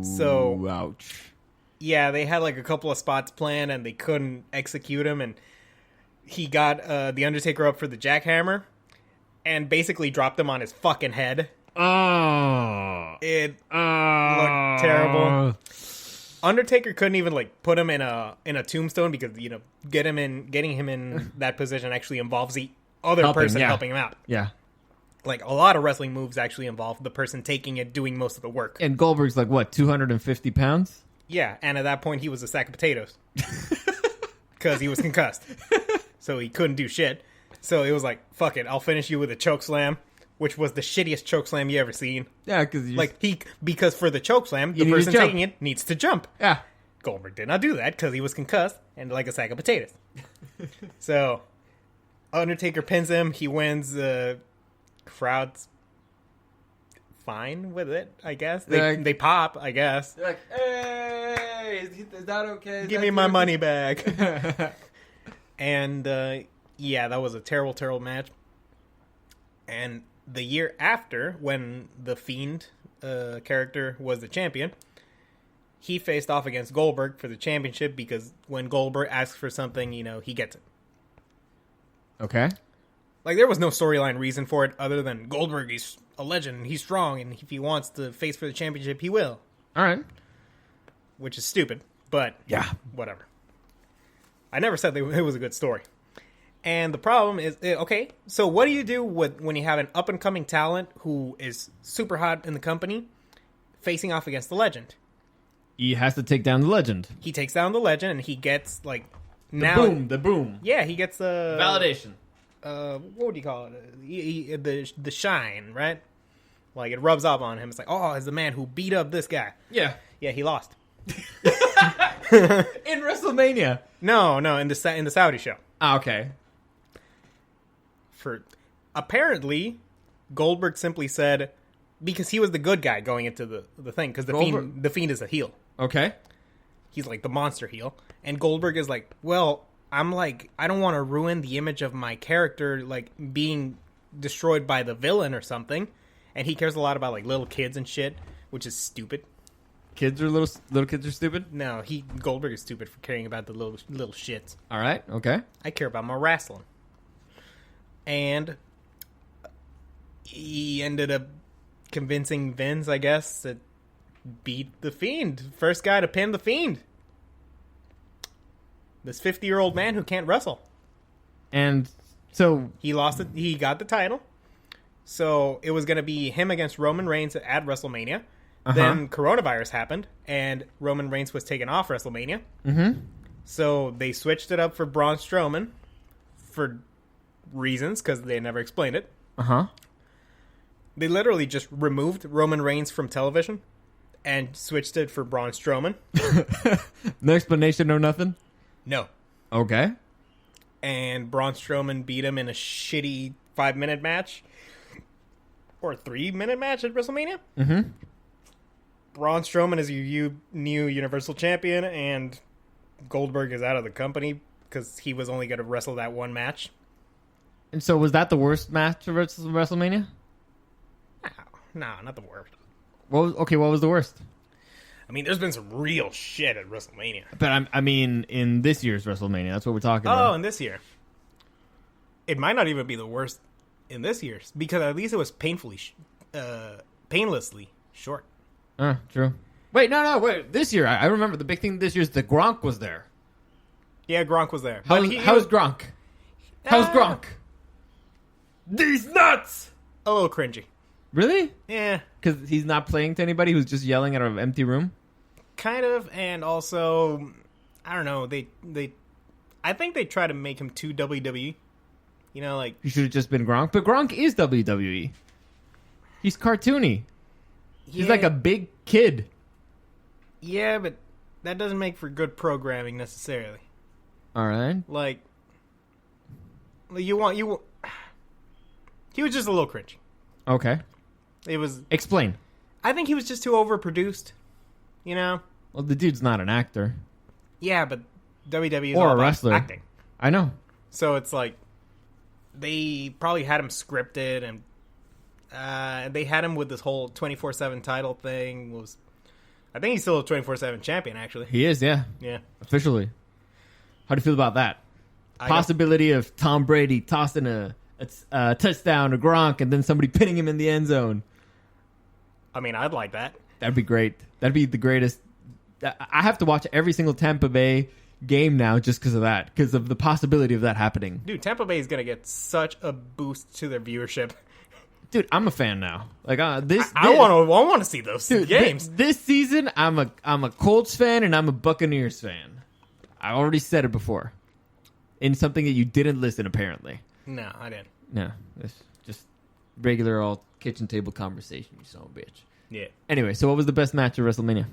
Speaker 2: So,
Speaker 1: ouch.
Speaker 2: Yeah, they had like a couple of spots planned and they couldn't execute them, and he got the Undertaker up for the jackhammer and basically dropped him on his fucking head.
Speaker 1: Oh.
Speaker 2: It looked terrible. Undertaker couldn't even like put him in a tombstone because getting him in that position actually involves the other person helping him out.
Speaker 1: Yeah.
Speaker 2: Like a lot of wrestling moves actually involve the person taking it doing most of the work.
Speaker 1: And Goldberg's like what, 250 pounds?
Speaker 2: Yeah, and at that point he was a sack of potatoes because he was concussed, so he couldn't do shit. So it was like, fuck it, I'll finish you with a choke slam, which was the shittiest choke slam you ever seen.
Speaker 1: Yeah,
Speaker 2: because for the choke slam, the person taking it needs to jump.
Speaker 1: Yeah,
Speaker 2: Goldberg did not do that because he was concussed and like a sack of potatoes. So Undertaker pins him. He wins. The crowd's fine with it, I guess. They pop, I guess.
Speaker 1: They're like, hey, is that okay?
Speaker 2: Give me my money back. And yeah, that was a terrible, terrible match. And the year after, when the Fiend character was the champion, he faced off against Goldberg for the championship because when Goldberg asks for something, he gets it.
Speaker 1: Okay.
Speaker 2: Like, there was no storyline reason for it other than Goldberg is a legend, he's strong, and if he wants to face for the championship, he will.
Speaker 1: All right.
Speaker 2: Which is stupid, but
Speaker 1: yeah,
Speaker 2: whatever. I never said it was a good story. And the problem is, okay, so what do you do when you have an up-and-coming talent who is super hot in the company facing off against the legend?
Speaker 1: He has to take down the legend.
Speaker 2: He takes down the legend, and he gets, like,
Speaker 1: the boom.
Speaker 2: Yeah, he gets the...
Speaker 1: validation.
Speaker 2: What would you call it? The shine, right? Like, it rubs off on him. It's like, oh, it's the man who beat up this guy.
Speaker 1: Yeah.
Speaker 2: Yeah, he lost.
Speaker 1: In WrestleMania?
Speaker 2: No, in the Saudi show.
Speaker 1: Ah, okay.
Speaker 2: Apparently, Goldberg simply said, because he was the good guy going into the thing, because the Fiend is a heel.
Speaker 1: Okay.
Speaker 2: He's like the monster heel. And Goldberg is like, well, I'm like, I don't want to ruin the image of my character, like, being destroyed by the villain or something. And he cares a lot about, like, little kids and shit, which is stupid.
Speaker 1: Little kids are stupid?
Speaker 2: No, Goldberg is stupid for caring about the little shits.
Speaker 1: All right, okay.
Speaker 2: I care about my wrestling. And he ended up convincing Vince, I guess, to beat the Fiend. First guy to pin the Fiend. This 50-year-old man who can't wrestle.
Speaker 1: And so...
Speaker 2: He lost it. He got the title. So it was going to be him against Roman Reigns at WrestleMania. Uh-huh. Then coronavirus happened, and Roman Reigns was taken off WrestleMania.
Speaker 1: Mm-hmm.
Speaker 2: So they switched it up for Braun Strowman for reasons, because they never explained it.
Speaker 1: Uh-huh.
Speaker 2: They literally just removed Roman Reigns from television and switched it for Braun Strowman.
Speaker 1: No explanation, no nothing?
Speaker 2: No.
Speaker 1: Okay.
Speaker 2: And Braun Strowman beat him in a shitty 5-minute match. Or 3-minute match at WrestleMania.
Speaker 1: Mm-hmm.
Speaker 2: Braun Strowman is your new Universal Champion, and Goldberg is out of the company because he was only going to wrestle that one match.
Speaker 1: And so was that the worst match of WrestleMania?
Speaker 2: No, not the worst.
Speaker 1: What was the worst?
Speaker 2: I mean, there's been some real shit at WrestleMania.
Speaker 1: But I mean, in this year's WrestleMania, that's what we're talking about.
Speaker 2: Oh, in this year. It might not even be the worst in this year's, because at least it was painlessly short.
Speaker 1: True. Wait, wait. This year, I remember the big thing this year is that Gronk was there.
Speaker 2: Yeah, Gronk was there.
Speaker 1: How's Gronk? How's Gronk? These nuts!
Speaker 2: A little cringy.
Speaker 1: Really?
Speaker 2: Yeah.
Speaker 1: Because he's not playing to anybody who's just yelling out of an empty room?
Speaker 2: Kind of, and also, I don't know, I think they try to make him too WWE. You know, like...
Speaker 1: You should have just been Gronk, but Gronk is WWE. He's cartoony. He's like a big kid.
Speaker 2: Yeah, but that doesn't make for good programming necessarily.
Speaker 1: All right.
Speaker 2: Like, he was just a little cringy.
Speaker 1: Okay.
Speaker 2: It was...
Speaker 1: Explain.
Speaker 2: I think he was just too overproduced, you know?
Speaker 1: Well, the dude's not an actor.
Speaker 2: Yeah, but WWE is
Speaker 1: or
Speaker 2: all
Speaker 1: a
Speaker 2: about
Speaker 1: wrestler.
Speaker 2: Acting.
Speaker 1: I know.
Speaker 2: So it's like, they probably had him scripted, and they had him with this whole 24/7 title thing. I think he's still a 24/7 champion, actually.
Speaker 1: He is, yeah.
Speaker 2: Yeah.
Speaker 1: Officially. How do you feel about that? Possibility of Tom Brady tossing a touchdown to Gronk and then somebody pinning him in the end zone.
Speaker 2: I mean, I'd like that.
Speaker 1: That'd be great. That'd be the greatest. I have to watch every single Tampa Bay game now just because of that, because of the possibility of that happening.
Speaker 2: Dude, Tampa Bay is going to get such a boost to their viewership.
Speaker 1: Dude, I'm a fan now. Like
Speaker 2: I want to see those games.
Speaker 1: This season, I'm a Colts fan and I'm a Buccaneers fan. I already said it before. In something that you didn't listen, apparently.
Speaker 2: No, I didn't.
Speaker 1: No, it's just regular old kitchen table conversation, you son of a bitch.
Speaker 2: Yeah.
Speaker 1: Anyway, so what was the best match of WrestleMania?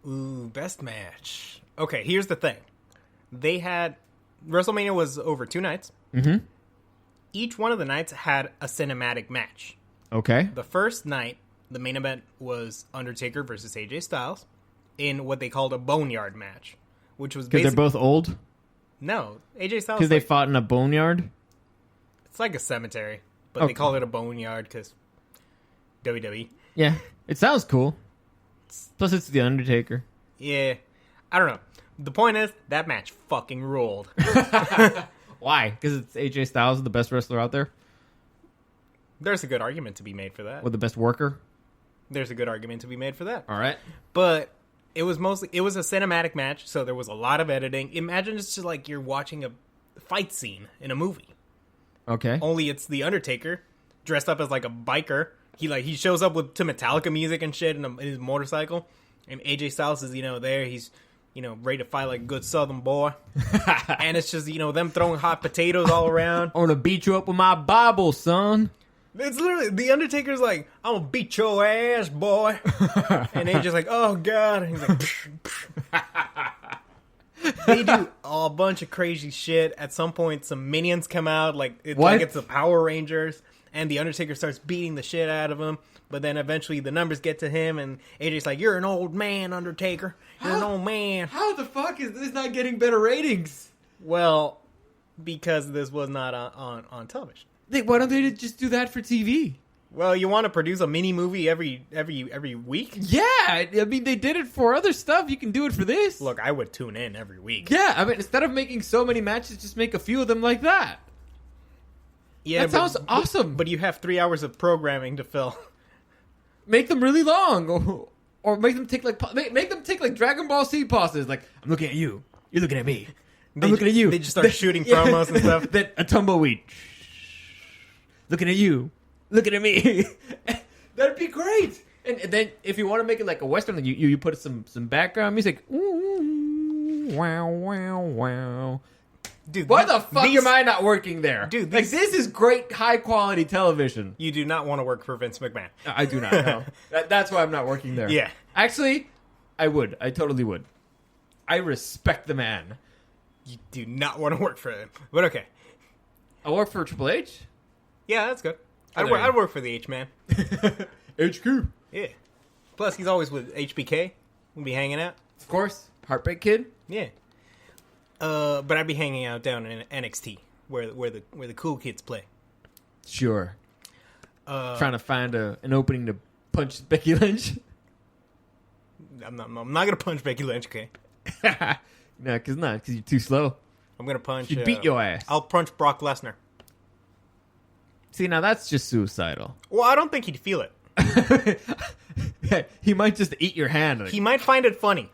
Speaker 2: Ooh, best match. Okay, here's the thing. WrestleMania was over 2 nights.
Speaker 1: Mm-hmm.
Speaker 2: Each one of the nights had a cinematic match.
Speaker 1: Okay.
Speaker 2: The first night, the main event was Undertaker versus AJ Styles in what they called a boneyard match, which was
Speaker 1: because they're both old.
Speaker 2: No, AJ Styles
Speaker 1: because they fought in a boneyard.
Speaker 2: It's like a cemetery, but they call it a boneyard because WWE.
Speaker 1: Yeah, it sounds cool. Plus, it's the Undertaker.
Speaker 2: Yeah, I don't know. The point is that match fucking ruled.
Speaker 1: Why? Because it's AJ Styles, the best wrestler out there?
Speaker 2: There's a good argument to be made for that.
Speaker 1: Or the best worker?
Speaker 2: There's a good argument to be made for that.
Speaker 1: All right.
Speaker 2: But it was a cinematic match, so there was a lot of editing. Imagine it's just like you're watching a fight scene in a movie.
Speaker 1: Okay.
Speaker 2: Only it's the Undertaker dressed up as like a biker. He shows up to Metallica music and shit in his motorcycle. And AJ Styles is, there. He's ready to fight like a good Southern boy. And it's just, them throwing hot potatoes all around.
Speaker 1: I'm going to beat you up with my Bible, son.
Speaker 2: It's literally, the Undertaker's like, I'm going to beat your ass, boy. And AJ's like, oh, God. And he's like, psh, psh. They do a bunch of crazy shit. At some point, some minions come out, like it's the Power Rangers. And the Undertaker starts beating the shit out of him. But then eventually the numbers get to him, and AJ's like, you're an old man, Undertaker. You're an old man.
Speaker 1: How the fuck is this not getting better ratings?
Speaker 2: Well, because this was not on television.
Speaker 1: Why don't they just do that for TV?
Speaker 2: Well, you want to produce a mini movie every week?
Speaker 1: Yeah, I mean, they did it for other stuff. You can do it for this.
Speaker 2: Look, I would tune in every week.
Speaker 1: Yeah, I mean, instead of making so many matches, just make a few of them like that.
Speaker 2: Yeah,
Speaker 1: that sounds awesome.
Speaker 2: But you have 3 hours of programming to fill.
Speaker 1: Make them really long, or make them take like Dragon Ball Z pauses. Like, I'm looking at you, you're looking at me. I'm looking at you.
Speaker 2: They just start shooting promos and stuff.
Speaker 1: Then a tumbleweed. Looking at you, looking at me. That'd be great. And then if you want to make it like a Western, you put some background music. Ooh, wow, wow, wow.
Speaker 2: Dude,
Speaker 1: why the fuck am I not working there?
Speaker 2: Dude,
Speaker 1: this is great, high-quality television.
Speaker 2: You do not want to work for Vince McMahon.
Speaker 1: I do not, no. That's why I'm not working there.
Speaker 2: Yeah.
Speaker 1: Actually, I would. I totally would. I respect the man.
Speaker 2: You do not want to work for him. But okay.
Speaker 1: I work for Triple H?
Speaker 2: Yeah, that's good. I'd work for the H-Man.
Speaker 1: HQ.
Speaker 2: Yeah. Plus, he's always with HBK. We'll be hanging out.
Speaker 1: Of course. Heartbreak Kid?
Speaker 2: Yeah. But I'd be hanging out down in NXT, where the cool kids play.
Speaker 1: Sure. Trying to find an opening to punch Becky Lynch.
Speaker 2: I'm not gonna punch Becky Lynch, okay?
Speaker 1: No, because you're too slow.
Speaker 2: I'm gonna punch.
Speaker 1: She'd beat your ass.
Speaker 2: I'll punch Brock Lesnar.
Speaker 1: See, now that's just suicidal.
Speaker 2: Well, I don't think he'd feel it.
Speaker 1: He might just eat your hand.
Speaker 2: He might find it funny.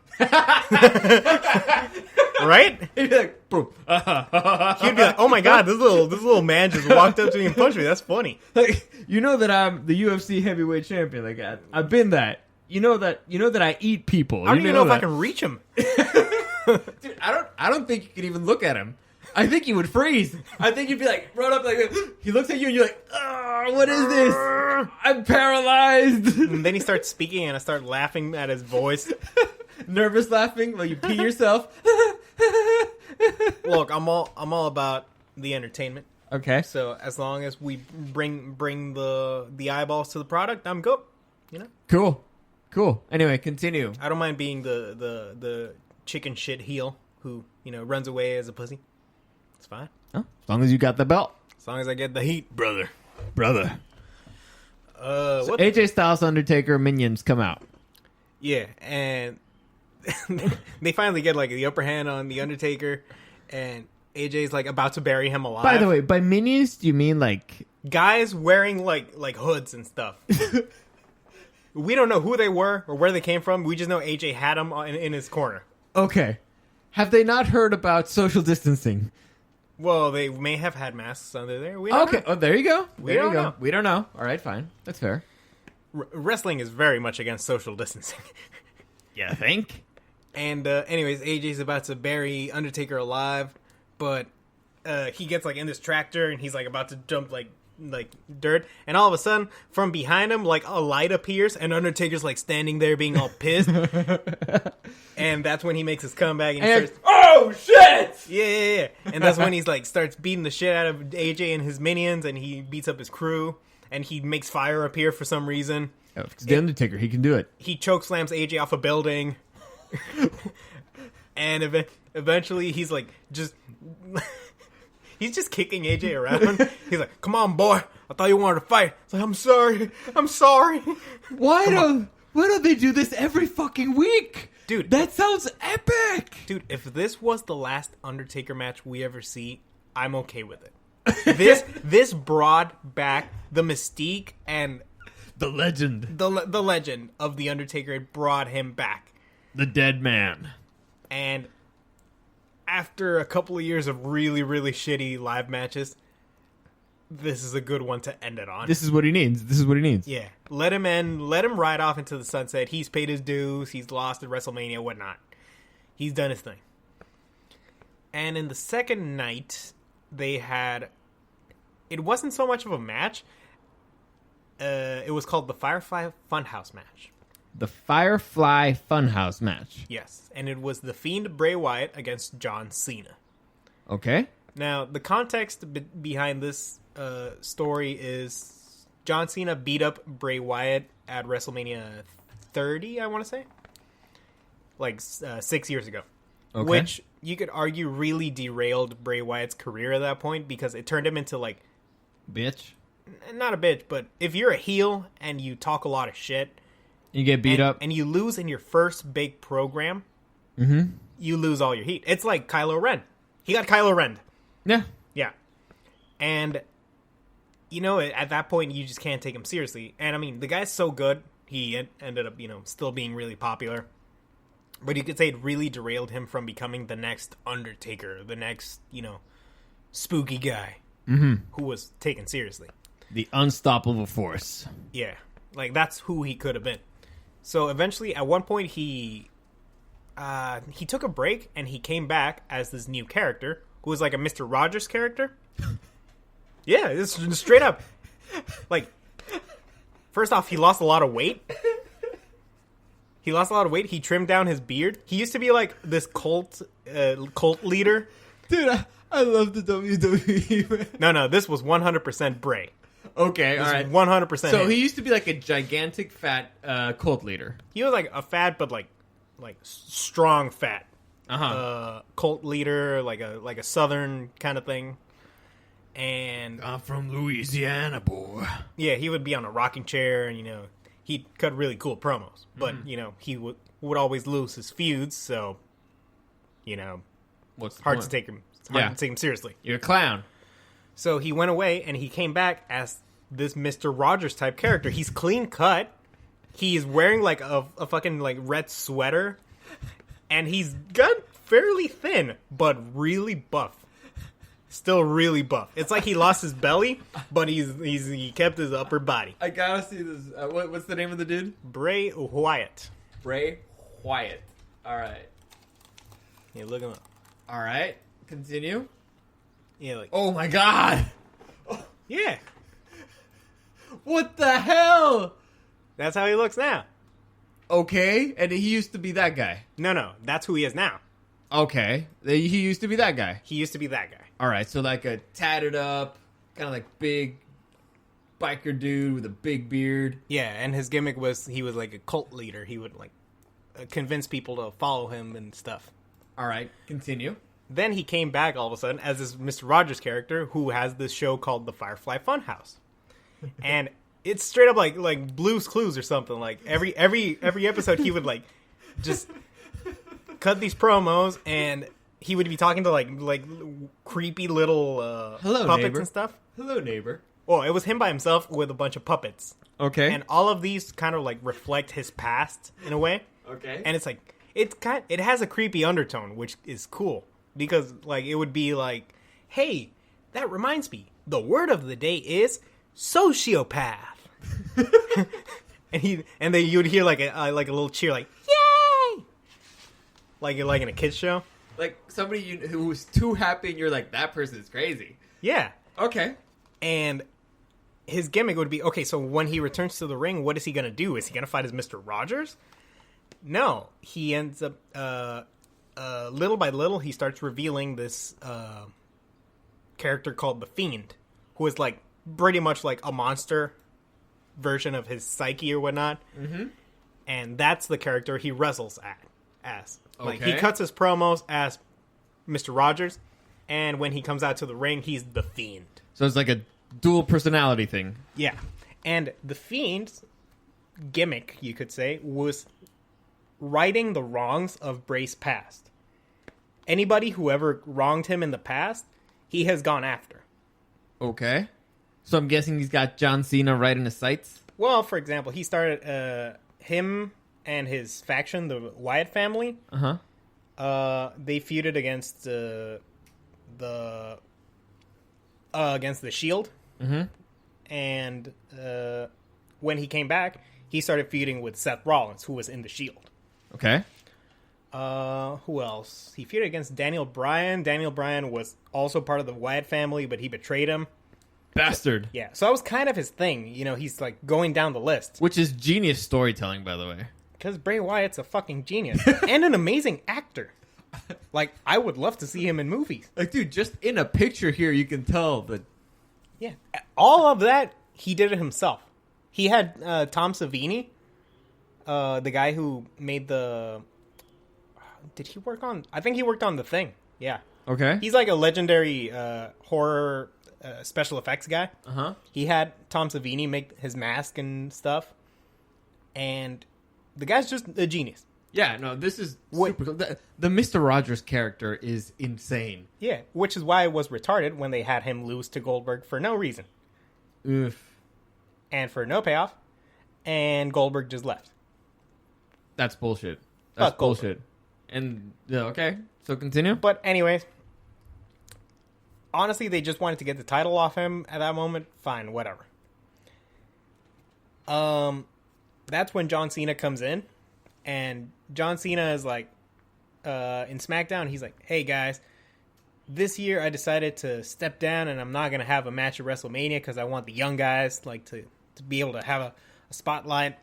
Speaker 2: Right?
Speaker 1: He'd be like, boom.
Speaker 2: He'd be like, oh my god, this little man just walked up to me and punched me. That's funny.
Speaker 1: Like, you know that I'm the UFC heavyweight champion. Like, I've been that. You know that I eat people.
Speaker 2: I don't even know if I can reach him.
Speaker 1: Dude, I don't think you could even look at him. I think you would freeze. I think you'd be like, run up like, he looks at you and you're like, oh, what is this? I'm paralyzed.
Speaker 2: And then he starts speaking and I start laughing at his voice.
Speaker 1: Nervous laughing while you pee yourself.
Speaker 2: Look, I'm all about the entertainment.
Speaker 1: Okay.
Speaker 2: So as long as we bring the eyeballs to the product, I'm good. You know? Cool. Anyway, continue. I don't mind being the chicken shit heel who, runs away as a pussy. It's fine.
Speaker 1: Oh, as long as you got the belt.
Speaker 2: As long as I get the heat, brother.
Speaker 1: So AJ Styles, Undertaker, minions come out.
Speaker 2: Yeah, and they finally get like the upper hand on the Undertaker, and AJ's like about to bury him alive.
Speaker 1: By the way, by minions, do you mean like
Speaker 2: guys wearing like hoods and stuff? We don't know who they were or where they came from. We just know AJ had them in his corner.
Speaker 1: Okay. Have they not heard about social distancing?
Speaker 2: Well, they may have had masks under there. We don't know.
Speaker 1: Oh, there you go.
Speaker 2: We don't know.
Speaker 1: We don't know. All right, fine. That's fair.
Speaker 2: Wrestling is very much against social distancing.
Speaker 1: Yeah, I think.
Speaker 2: And anyways, AJ's about to bury Undertaker alive, but he gets like in this tractor and he's like about to jump like dirt, and all of a sudden from behind him like a light appears and Undertaker's like standing there being all pissed. And that's when he makes his comeback and he starts,
Speaker 1: oh shit!
Speaker 2: Yeah. And that's when he's like starts beating the shit out of AJ and his minions, and he beats up his crew, and he makes fire appear for some reason.
Speaker 1: Oh, it's the Undertaker, he can do it.
Speaker 2: He chokeslams AJ off a building. And eventually he's like just he's just kicking AJ around. He's like, "Come on, boy. I thought you wanted to fight." It's like, "I'm sorry.
Speaker 1: Why don't they do this every fucking week?
Speaker 2: Dude,
Speaker 1: that sounds epic.
Speaker 2: Dude, if this was the last Undertaker match we ever see, I'm okay with it. This brought back the mystique and
Speaker 1: the legend.
Speaker 2: The legend of the Undertaker. It brought him back.
Speaker 1: The dead man.
Speaker 2: And after a couple of years of really, really shitty live matches, this is a good one to end it on.
Speaker 1: This is what he needs.
Speaker 2: Yeah. Let him ride off into the sunset. He's paid his dues. He's lost at WrestleMania, whatnot. He's done his thing. And in the second night, they had... It wasn't so much of a match. It was called the Firefly Funhouse match.
Speaker 1: The Firefly Funhouse match.
Speaker 2: Yes. And it was The Fiend Bray Wyatt against John Cena.
Speaker 1: Okay.
Speaker 2: Now, the context behind this story is John Cena beat up Bray Wyatt at WrestleMania 30, I want to say. Like 6 years ago.
Speaker 1: Okay.
Speaker 2: Which you could argue really derailed Bray Wyatt's career at that point because it turned him into like...
Speaker 1: Bitch?
Speaker 2: Not a bitch, but if you're a heel and you talk a lot of shit...
Speaker 1: You get beat up.
Speaker 2: And you lose in your first big program, you lose all your heat. It's like Kylo Ren. He got Kylo Ren.
Speaker 1: Yeah.
Speaker 2: Yeah. And, you know, at that point, you just can't take him seriously. And, I mean, the guy's so good, he ended up, still being really popular. But you could say it really derailed him from becoming the next Undertaker, the next, spooky guy who was taken seriously.
Speaker 1: The unstoppable force.
Speaker 2: Yeah. Like, that's who he could have been. So eventually, at one point, he took a break and he came back as this new character who was like a Mr. Rogers character. Yeah, it's straight up. Like, first off, he lost a lot of weight. He trimmed down his beard. He used to be like this cult leader.
Speaker 1: Dude, I love the WWE.
Speaker 2: No, this was 100% Bray.
Speaker 1: Okay, all right.
Speaker 2: 100%.
Speaker 1: So he used to be like a gigantic fat cult leader.
Speaker 2: He was like a fat, but like strong fat. Cult leader, like a southern kind of thing. And
Speaker 1: I'm from Louisiana, boy.
Speaker 2: Yeah, he would be on a rocking chair, and he'd cut really cool promos. But he would always lose his feuds, so
Speaker 1: what's the
Speaker 2: hard
Speaker 1: point?
Speaker 2: to take him. It's hard to take him seriously.
Speaker 1: You're a clown.
Speaker 2: So he went away, and he came back as this Mr. Rogers type character. He's clean cut. He's wearing like a fucking like red sweater, and he's got fairly thin, but really buff. Still really buff. It's like he lost his belly, but he kept his upper body.
Speaker 1: I gotta see this. What's the name of the dude?
Speaker 2: Bray Wyatt.
Speaker 1: Bray Wyatt. All right.
Speaker 2: Yeah, look him up.
Speaker 1: All right. Continue.
Speaker 2: Yeah, like.
Speaker 1: Oh my god.
Speaker 2: Yeah.
Speaker 1: What the hell?
Speaker 2: That's how he looks now.
Speaker 1: Okay, and he used to be that guy.
Speaker 2: No, that's who he is now.
Speaker 1: Okay, he used to be that guy.
Speaker 2: He used to be that guy.
Speaker 1: All right, so like a tatted up, kind of like big biker dude with a big beard.
Speaker 2: Yeah, and his gimmick was he was like a cult leader. He would like convince people to follow him and stuff.
Speaker 1: All right, continue.
Speaker 2: Then he came back all of a sudden as this Mr. Rogers character who has this show called the Firefly Funhouse. And it's straight up like Blue's Clues or something. Like every episode he would like just cut these promos, and he would be talking to like creepy little
Speaker 1: Hello,
Speaker 2: puppets
Speaker 1: neighbor.
Speaker 2: and stuff.
Speaker 1: Hello, neighbor.
Speaker 2: Well, it was him by himself with a bunch of puppets.
Speaker 1: Okay.
Speaker 2: And all of these kind of like reflect his past in a way.
Speaker 1: Okay.
Speaker 2: And it's like it has a creepy undertone, which is cool because like it would be like, hey, that reminds me, the word of the day is sociopath. and then you would hear like a little cheer, like yay, like in a kids show,
Speaker 1: like somebody who was too happy, and you're like, that person is crazy.
Speaker 2: Yeah.
Speaker 1: Okay.
Speaker 2: And his gimmick would be, okay, so when he returns to the ring, what is he going to do? Is he going to fight as Mr. Rogers? No. He ends up, little by little, he starts revealing this character called The Fiend, who is like pretty much like a monster version of his psyche or whatnot. Mm-hmm. And that's the character he wrestles as. Like, he cuts his promos as Mr. Rogers, and when he comes out to the ring, he's The Fiend.
Speaker 1: So it's like a dual personality thing.
Speaker 2: Yeah. And The Fiend's gimmick, you could say, was righting the wrongs of Bray's past. Anybody who ever wronged him in the past, he has gone after.
Speaker 1: Okay. So I'm guessing he's got John Cena right in his sights?
Speaker 2: Well, for example, he started him and his faction, the Wyatt family. They feuded against against the Shield. Mm-hmm. And when he came back, he started feuding with Seth Rollins, who was in the Shield.
Speaker 1: Okay.
Speaker 2: Who else? He feuded against Daniel Bryan. Daniel Bryan was also part of the Wyatt family, but he betrayed him.
Speaker 1: Bastard.
Speaker 2: Yeah, so that was kind of his thing. You know, he's like going down the list.
Speaker 1: Which is genius storytelling, by the way.
Speaker 2: Because Bray Wyatt's a fucking genius. And an amazing actor. Like, I would love to see him in movies.
Speaker 1: Like, dude, just in a picture here, you can tell that.
Speaker 2: Yeah. All of that, he did it himself. He had Tom Savini, the guy who made the... Did he work on... I think he worked on The Thing. Yeah.
Speaker 1: Okay.
Speaker 2: He's like a legendary horror special effects guy.
Speaker 1: Uh-huh.
Speaker 2: He had Tom Savini make his mask and stuff. And the guy's just a genius.
Speaker 1: Yeah, no, this is super cool. The Mr. Rogers character is insane.
Speaker 2: Yeah, which is why it was retarded when they had him lose to Goldberg for no reason.
Speaker 1: Oof.
Speaker 2: And for no payoff. And Goldberg just left.
Speaker 1: That's bullshit. That's bullshit. And, okay, so continue.
Speaker 2: But anyways, honestly, they just wanted to get the title off him at that moment. Fine, whatever. That's when John Cena comes in. And John Cena is like, in SmackDown, he's like, hey guys, this year I decided to step down and I'm not going to have a match at WrestleMania because I want the young guys like to be able to have a spotlight.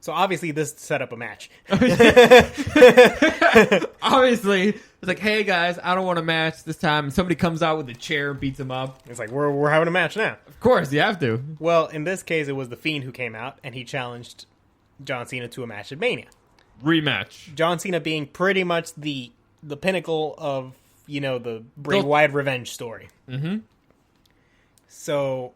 Speaker 2: So obviously this set up a match.
Speaker 1: Obviously, it's like, hey guys, I don't want a match this time. And somebody comes out with a chair and beats him up.
Speaker 2: It's like, we're having a match now.
Speaker 1: Of course, you have to.
Speaker 2: Well, in this case, it was The Fiend who came out and he challenged John Cena to a match at Mania.
Speaker 1: Rematch.
Speaker 2: John Cena being pretty much the pinnacle of, you know, the Bray Wyatt revenge story.
Speaker 1: Mm-hmm.
Speaker 2: So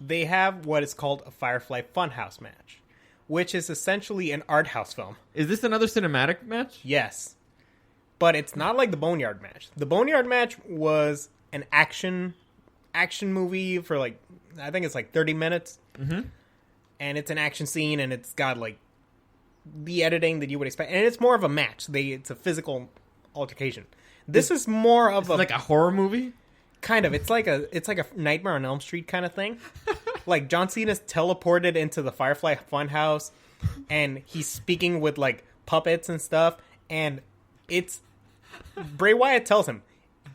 Speaker 2: they have what is called a Firefly Funhouse match, which is essentially an art house film.
Speaker 1: Is this another cinematic match?
Speaker 2: Yes. But it's not like the Boneyard match. The Boneyard match was an action movie for like, I think it's like 30 minutes.
Speaker 1: Mm-hmm.
Speaker 2: And it's an action scene and it's got like the editing that you would expect. And it's more of a match. It's a physical altercation. This is more of
Speaker 1: like a horror movie?
Speaker 2: Kind of. It's like a Nightmare on Elm Street kind of thing. Like John Cena's teleported into the Firefly Funhouse and he's speaking with like puppets and stuff. And it's Bray Wyatt tells him,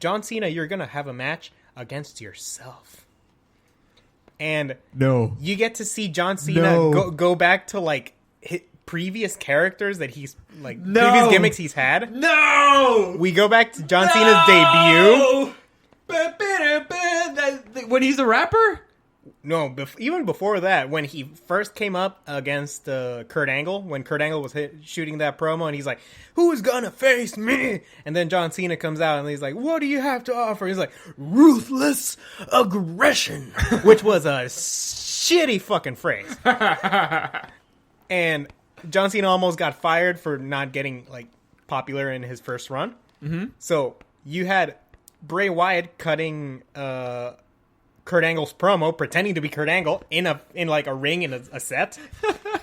Speaker 2: John Cena, you're going to have a match against yourself. And
Speaker 1: no,
Speaker 2: you get to see John Cena go back to like his previous characters that he's like previous gimmicks he's had.
Speaker 1: No,
Speaker 2: we go back to John Cena's debut.
Speaker 1: When he's a rapper?
Speaker 2: No, even before that, when he first came up against Kurt Angle, when Kurt Angle was shooting that promo, and he's like, "Who's gonna face me?" And then John Cena comes out, and he's like, "What do you have to offer?" He's like, "Ruthless aggression," which was a shitty fucking phrase. And John Cena almost got fired for not getting like popular in his first run. Mm-hmm. So you had Bray Wyatt cutting Kurt Angle's promo, pretending to be Kurt Angle in like a ring in a set,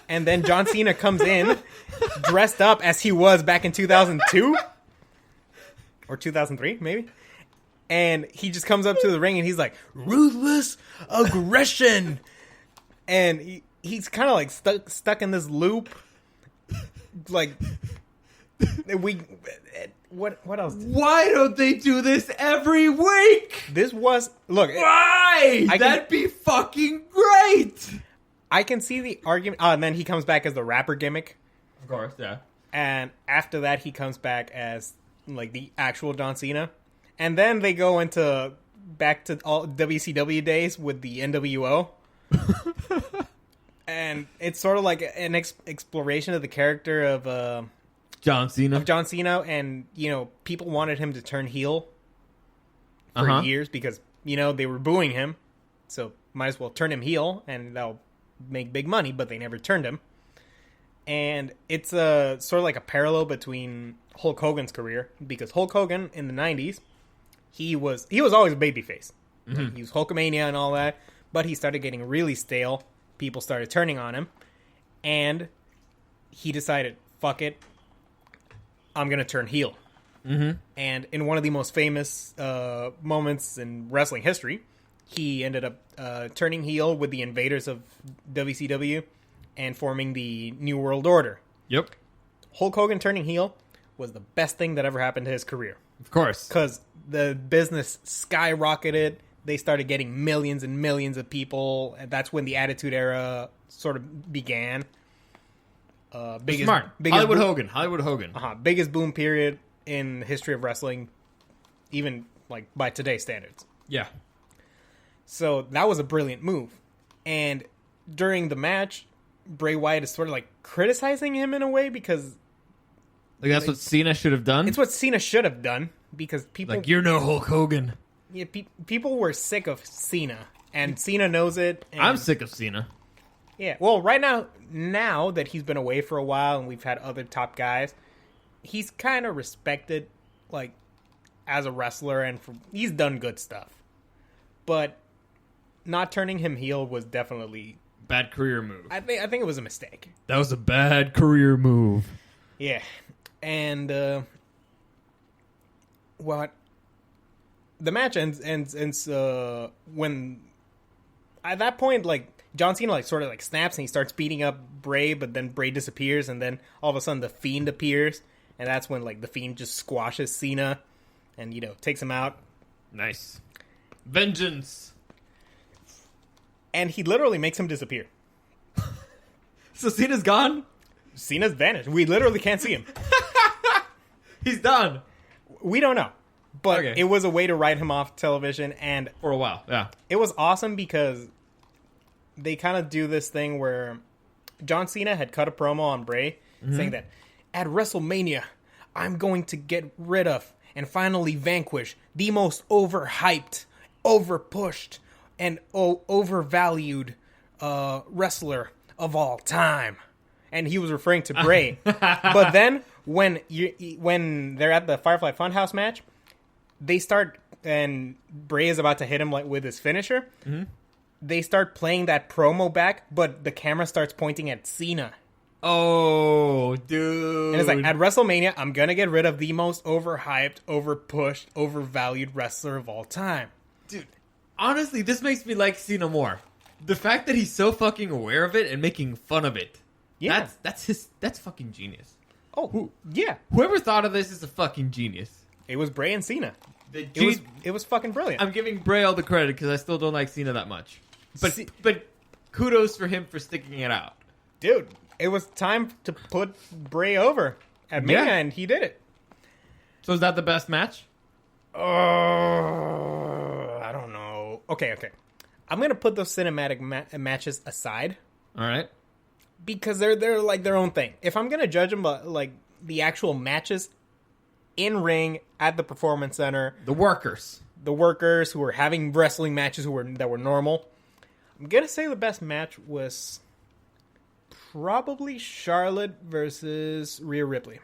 Speaker 2: and then John Cena comes in dressed up as he was back in 2002 or 2003, maybe, and he just comes up to the ring and he's like, "Ruthless aggression," and he's kind of like stuck in this loop, like What else?
Speaker 1: Why don't they do this every week?
Speaker 2: This was... Look...
Speaker 1: Why? That'd be fucking great!
Speaker 2: I can see the argument... Oh, and then he comes back as the rapper gimmick.
Speaker 1: Of course, yeah.
Speaker 2: And after that, he comes back as, like, the actual John Cena. And then they go back to all WCW days with the NWO. And it's sort of like an exploration of the character of...
Speaker 1: John Cena,
Speaker 2: and, people wanted him to turn heel for years because, they were booing him, so might as well turn him heel, and that'll make big money, but they never turned him. And it's sort of like a parallel between Hulk Hogan's career, because Hulk Hogan, in the 90s, he was always a babyface. Mm-hmm. He was Hulkamania and all that, but he started getting really stale. People started turning on him, and he decided, fuck it, I'm going to turn heel. Mm-hmm. And in one of the most famous moments in wrestling history, he ended up turning heel with the invaders of WCW and forming the New World Order.
Speaker 1: Yep.
Speaker 2: Hulk Hogan turning heel was the best thing that ever happened to his career.
Speaker 1: Of course.
Speaker 2: Because the business skyrocketed. They started getting millions and millions of people. And that's when the Attitude Era sort of began.
Speaker 1: Smart. Hollywood Hogan.
Speaker 2: Biggest boom period in the history of wrestling, even like by today's standards.
Speaker 1: Yeah.
Speaker 2: So that was a brilliant move. And during the match, Bray Wyatt is sort of like criticizing him in a way because...
Speaker 1: Like that's what Cena should have done?
Speaker 2: It's what Cena should have done because people...
Speaker 1: Like, you're no Hulk Hogan.
Speaker 2: Yeah, people were sick of Cena. And Cena knows it. And...
Speaker 1: I'm sick of Cena.
Speaker 2: Yeah, well, right now that he's been away for a while and we've had other top guys, he's kind of respected, like, as a wrestler, and he's done good stuff. But not turning him heel was definitely...
Speaker 1: Bad career move.
Speaker 2: I think it was a mistake.
Speaker 1: That was a bad career move.
Speaker 2: Yeah, and, the match ends when... At that point, like... John Cena like sort of like snaps and he starts beating up Bray, but then Bray disappears, and then all of a sudden the Fiend appears, and that's when like the Fiend just squashes Cena and takes him out.
Speaker 1: Nice. Vengeance.
Speaker 2: And he literally makes him disappear.
Speaker 1: So Cena's gone?
Speaker 2: Cena's vanished. We literally can't see him.
Speaker 1: He's done.
Speaker 2: We don't know. But It was a way to write him off television, and
Speaker 1: for a while, yeah.
Speaker 2: It was awesome because they kind of do this thing where John Cena had cut a promo on Bray saying that at WrestleMania, I'm going to get rid of and finally vanquish the most overhyped, overpushed, and overvalued wrestler of all time. And he was referring to Bray. But then when they're at the Firefly Funhouse match, they start, and Bray is about to hit him with his finisher. Mm-hmm. They start playing that promo back, but the camera starts pointing at Cena.
Speaker 1: Oh, dude.
Speaker 2: And it's like, at WrestleMania, I'm going to get rid of the most overhyped, overpushed, overvalued wrestler of all time.
Speaker 1: Dude, honestly, this makes me like Cena more. The fact that he's so fucking aware of it and making fun of it.
Speaker 2: Yeah.
Speaker 1: That's fucking genius.
Speaker 2: Oh, yeah.
Speaker 1: Whoever thought of this is a fucking genius.
Speaker 2: It was Bray and Cena. It was fucking brilliant.
Speaker 1: I'm giving Bray all the credit because I still don't like Cena that much. But kudos for him for sticking it out.
Speaker 2: Dude, it was time to put Bray over at Mania, and he did it.
Speaker 1: So is that the best match?
Speaker 2: I don't know. Okay. I'm going to put those cinematic matches aside.
Speaker 1: All right.
Speaker 2: Because they're like their own thing. If I'm going to judge them like the actual matches in ring at the Performance Center, the workers who were having wrestling matches that were normal, I'm going to say the best match was probably Charlotte versus Rhea Ripley.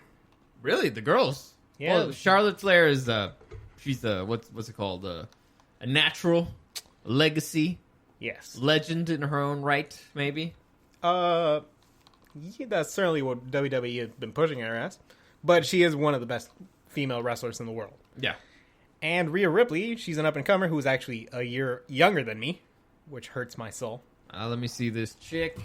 Speaker 1: Really? The girls?
Speaker 2: Yeah.
Speaker 1: Well, Charlotte Flair is She's what's it called? A natural legacy.
Speaker 2: Yes.
Speaker 1: Legend in her own right, maybe.
Speaker 2: Yeah, that's certainly what WWE has been pushing her as. But she is one of the best female wrestlers in the world.
Speaker 1: Yeah.
Speaker 2: And Rhea Ripley, she's an up-and-comer who's actually a year younger than me, which hurts my soul.
Speaker 1: Let me see this chick.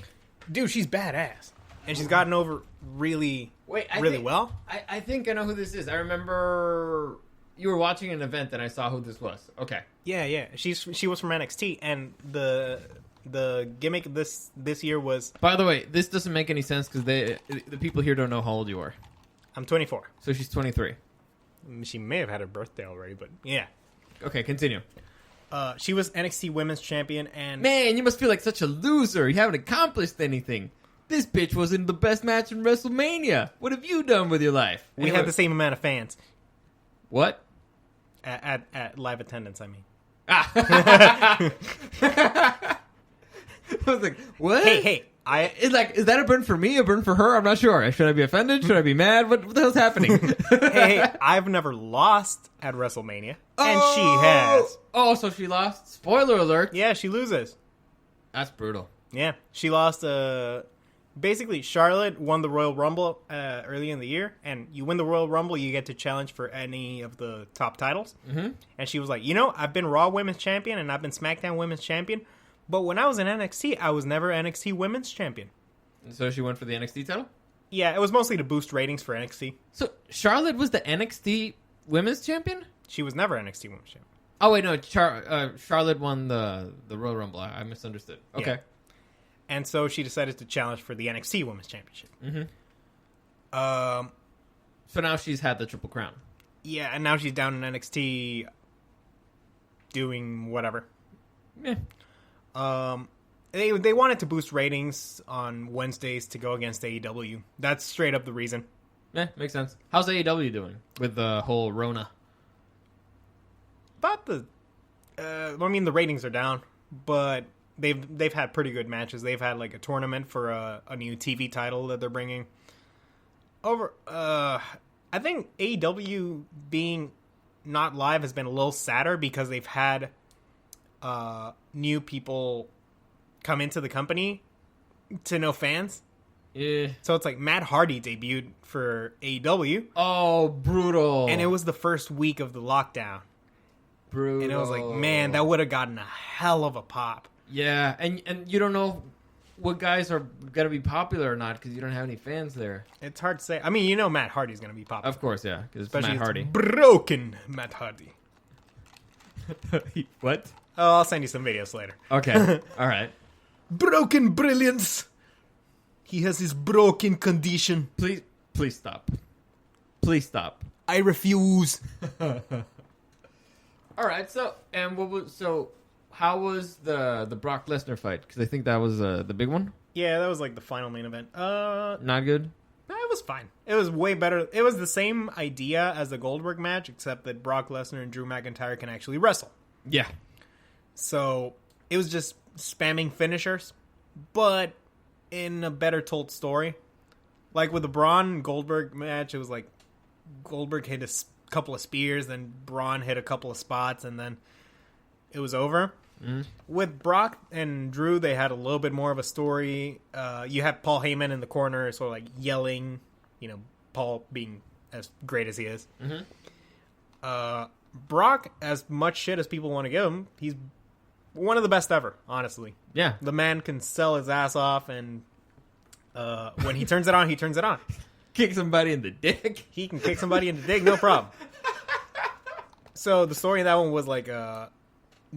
Speaker 2: Dude, she's badass. And she's gotten over really well.
Speaker 1: I think I know who this is. I remember you were watching an event and I saw who this was. Okay.
Speaker 2: Yeah. She was from NXT, and the gimmick this year was...
Speaker 1: By the way, this doesn't make any sense because the people here don't know how old you are.
Speaker 2: I'm 24.
Speaker 1: So she's 23.
Speaker 2: She may have had her birthday already, but yeah.
Speaker 1: Okay, continue.
Speaker 2: She was NXT Women's Champion, and...
Speaker 1: Man, you must feel like such a loser. You haven't accomplished anything. This bitch was in the best match in Wrestlemania. What have you done with your life?
Speaker 2: We had the same amount of fans.
Speaker 1: What?
Speaker 2: At live attendance, I mean.
Speaker 1: I was like, what?
Speaker 2: Hey.
Speaker 1: Is that a burn for me? A burn for her? I'm not sure. Should I be offended? Should I be mad? What the hell's happening?
Speaker 2: hey, I've never lost at WrestleMania, and she has.
Speaker 1: Oh, so she lost? Spoiler alert.
Speaker 2: Yeah, she loses.
Speaker 1: That's brutal.
Speaker 2: Yeah, she lost. Basically, Charlotte won the Royal Rumble early in the year, and you win the Royal Rumble, you get to challenge for any of the top titles. Mm-hmm. And she was like, I've been Raw Women's Champion, and I've been SmackDown Women's Champion. But when I was in NXT, I was never NXT Women's Champion.
Speaker 1: So she went for the NXT title?
Speaker 2: Yeah, it was mostly to boost ratings for NXT.
Speaker 1: So Charlotte was the NXT Women's Champion?
Speaker 2: She was never NXT Women's Champion.
Speaker 1: Oh, wait, no. Charlotte won the Royal Rumble. I misunderstood. Okay.
Speaker 2: Yeah. And so she decided to challenge for the NXT Women's Championship.
Speaker 1: Mm-hmm. So now she's had the Triple Crown.
Speaker 2: Yeah, and now she's down in NXT doing whatever.
Speaker 1: Yeah.
Speaker 2: They wanted to boost ratings on Wednesdays to go against AEW. That's straight up the reason.
Speaker 1: Yeah, makes sense. How's AEW doing with the whole Rona?
Speaker 2: About the the ratings are down, but they've had pretty good matches. They've had like a tournament for a new TV title that they're bringing over. I think AEW being not live has been a little sadder because they've had new people come into the company to no fans.
Speaker 1: Yeah.
Speaker 2: So it's like Matt Hardy debuted for AEW.
Speaker 1: Oh, brutal.
Speaker 2: And it was the first week of the lockdown.
Speaker 1: Brutal.
Speaker 2: And it was like, man, that would have gotten a hell of a pop.
Speaker 1: Yeah, and you don't know what guys are going to be popular or not because you don't have any fans there.
Speaker 2: It's hard to say. I mean, Matt Hardy's going to be popular.
Speaker 1: Of course, yeah. Because
Speaker 2: Especially
Speaker 1: Matt Hardy.
Speaker 2: Broken Matt Hardy.
Speaker 1: What?
Speaker 2: Oh, I'll send you some videos later.
Speaker 1: Okay. All right.
Speaker 2: Broken brilliance. He has his broken condition.
Speaker 1: Please stop. Please stop.
Speaker 2: I refuse.
Speaker 1: All right. So, how was the Brock Lesnar fight? Because I think that was the big one.
Speaker 2: Yeah, that was like the final main event.
Speaker 1: Not good.
Speaker 2: It was fine. It was way better. It was the same idea as the Goldberg match, except that Brock Lesnar and Drew McIntyre can actually wrestle.
Speaker 1: Yeah.
Speaker 2: So it was just spamming finishers, but in a better told story. Like with the Braun Goldberg match, it was like Goldberg hit a couple of spears, then Braun hit a couple of spots, and then it was over. Mm. With Brock and Drew, they had a little bit more of a story. You have Paul Heyman in the corner, sort of like yelling, Paul being as great as he is. Mm-hmm. Brock, as much shit as people want to give him, he's one of the best ever, honestly.
Speaker 1: Yeah.
Speaker 2: The man can sell his ass off, and when he turns it on, he turns it on.
Speaker 1: Kick somebody in the dick.
Speaker 2: He can kick somebody in the dick, no problem. So the story in that one was like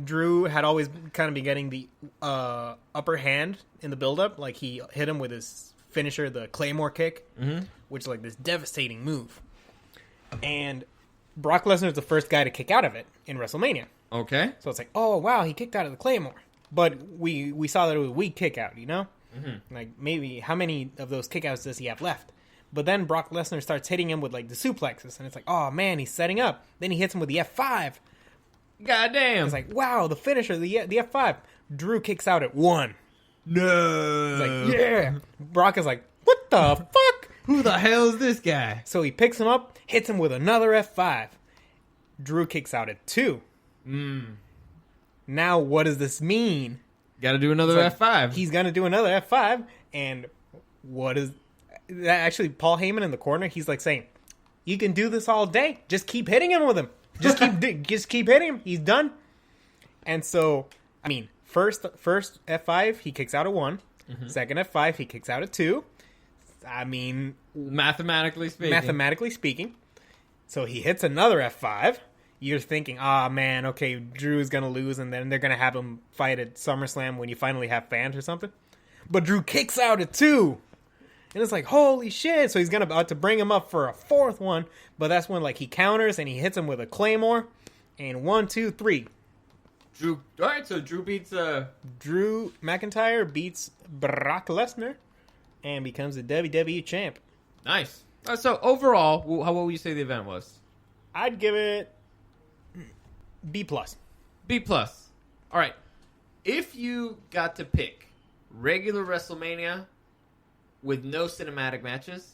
Speaker 2: Drew had always kind of been getting the upper hand in the build-up. Like he hit him with his finisher, the Claymore kick, which is like this devastating move. And Brock Lesnar is the first guy to kick out of it in WrestleMania.
Speaker 1: Okay.
Speaker 2: So it's like, oh, wow, he kicked out of the Claymore. But we saw that it was a weak kick out, Like, maybe, how many of those kickouts does he have left? But then Brock Lesnar starts hitting him with, like, the suplexes. And it's like, oh, man, he's setting up. Then he hits him with the F5.
Speaker 1: Goddamn.
Speaker 2: It's like, wow, the finisher, the F5. Drew kicks out at 1.
Speaker 1: No.
Speaker 2: It's like, yeah. Brock is like, what the fuck?
Speaker 1: Who the hell is this guy?
Speaker 2: So he picks him up, hits him with another F5. Drew kicks out at 2. Now, what does this mean?
Speaker 1: Got to do another F5.
Speaker 2: He's going to do another F5. And what is... Actually, Paul Heyman in the corner, he's like saying, you can do this all day. Just keep hitting him with him. Just keep hitting him. He's done. And so, I mean, first F5, he kicks out at 1. Second F5, he kicks out at 2. I mean...
Speaker 1: Mathematically
Speaker 2: speaking. So he hits another F5. You're thinking, man, okay, Drew's going to lose, and then they're going to have him fight at SummerSlam when you finally have fans or something. But Drew kicks out at 2. And it's like, holy shit. So he's about to bring him up for a 4th one. But that's when, like, he counters and he hits him with a Claymore. And 1, 2, 3.
Speaker 1: All right, so Drew beats...
Speaker 2: Drew McIntyre beats Brock Lesnar and becomes the WWE champ.
Speaker 1: Nice. So overall, what would you say the event was?
Speaker 2: I'd give it B+.
Speaker 1: B+. All right. If you got to pick regular WrestleMania with no cinematic matches,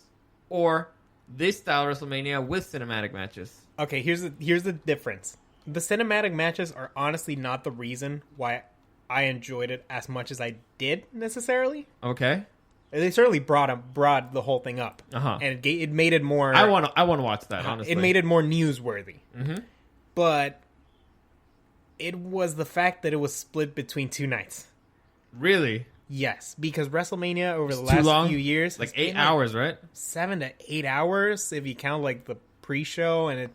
Speaker 1: or this style WrestleMania with cinematic matches.
Speaker 2: Okay, here's the difference. The cinematic matches are honestly not the reason why I enjoyed it as much as I did necessarily.
Speaker 1: Okay.
Speaker 2: They certainly brought the whole thing up, and it made it more.
Speaker 1: I want to watch that. Honestly,
Speaker 2: it made it more newsworthy. But it was the fact that it was split between 2 nights.
Speaker 1: Really?
Speaker 2: Yes, because WrestleMania over the last few years,
Speaker 1: like 8 hours, right?
Speaker 2: 7 to 8 hours if you count like the pre-show, and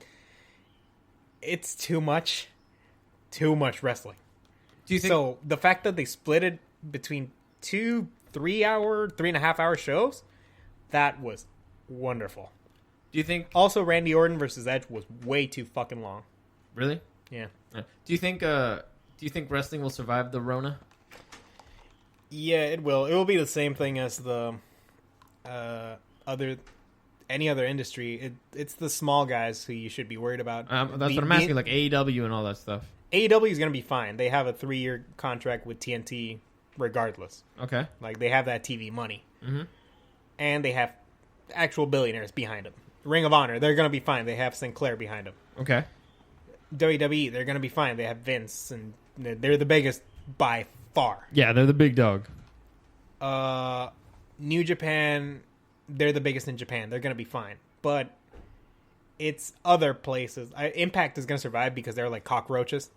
Speaker 2: it's too much wrestling.
Speaker 1: Do you think
Speaker 2: so? The fact that they split it between 2 3.5 hour shows, that was wonderful.
Speaker 1: Do you think
Speaker 2: also Randy Orton versus Edge was way too fucking long?
Speaker 1: Really?
Speaker 2: Yeah.
Speaker 1: Do you think wrestling will survive the Rona?
Speaker 2: Yeah, it will. It will be the same thing as the any other industry. It's the small guys who you should be worried about.
Speaker 1: That's what I'm asking, like AEW and all that stuff.
Speaker 2: AEW is going to be fine. They have a 3-year contract with TNT regardless.
Speaker 1: Okay.
Speaker 2: Like, they have that TV money. And they have actual billionaires behind them. Ring of Honor, they're going to be fine. They have Sinclair behind them.
Speaker 1: Okay.
Speaker 2: WWE, they're going to be fine. They have Vince, and they're the biggest by far.
Speaker 1: Yeah, they're the big dog.
Speaker 2: New Japan, they're the biggest in Japan. They're going to be fine. But it's other places. Impact is going to survive because they're like cockroaches.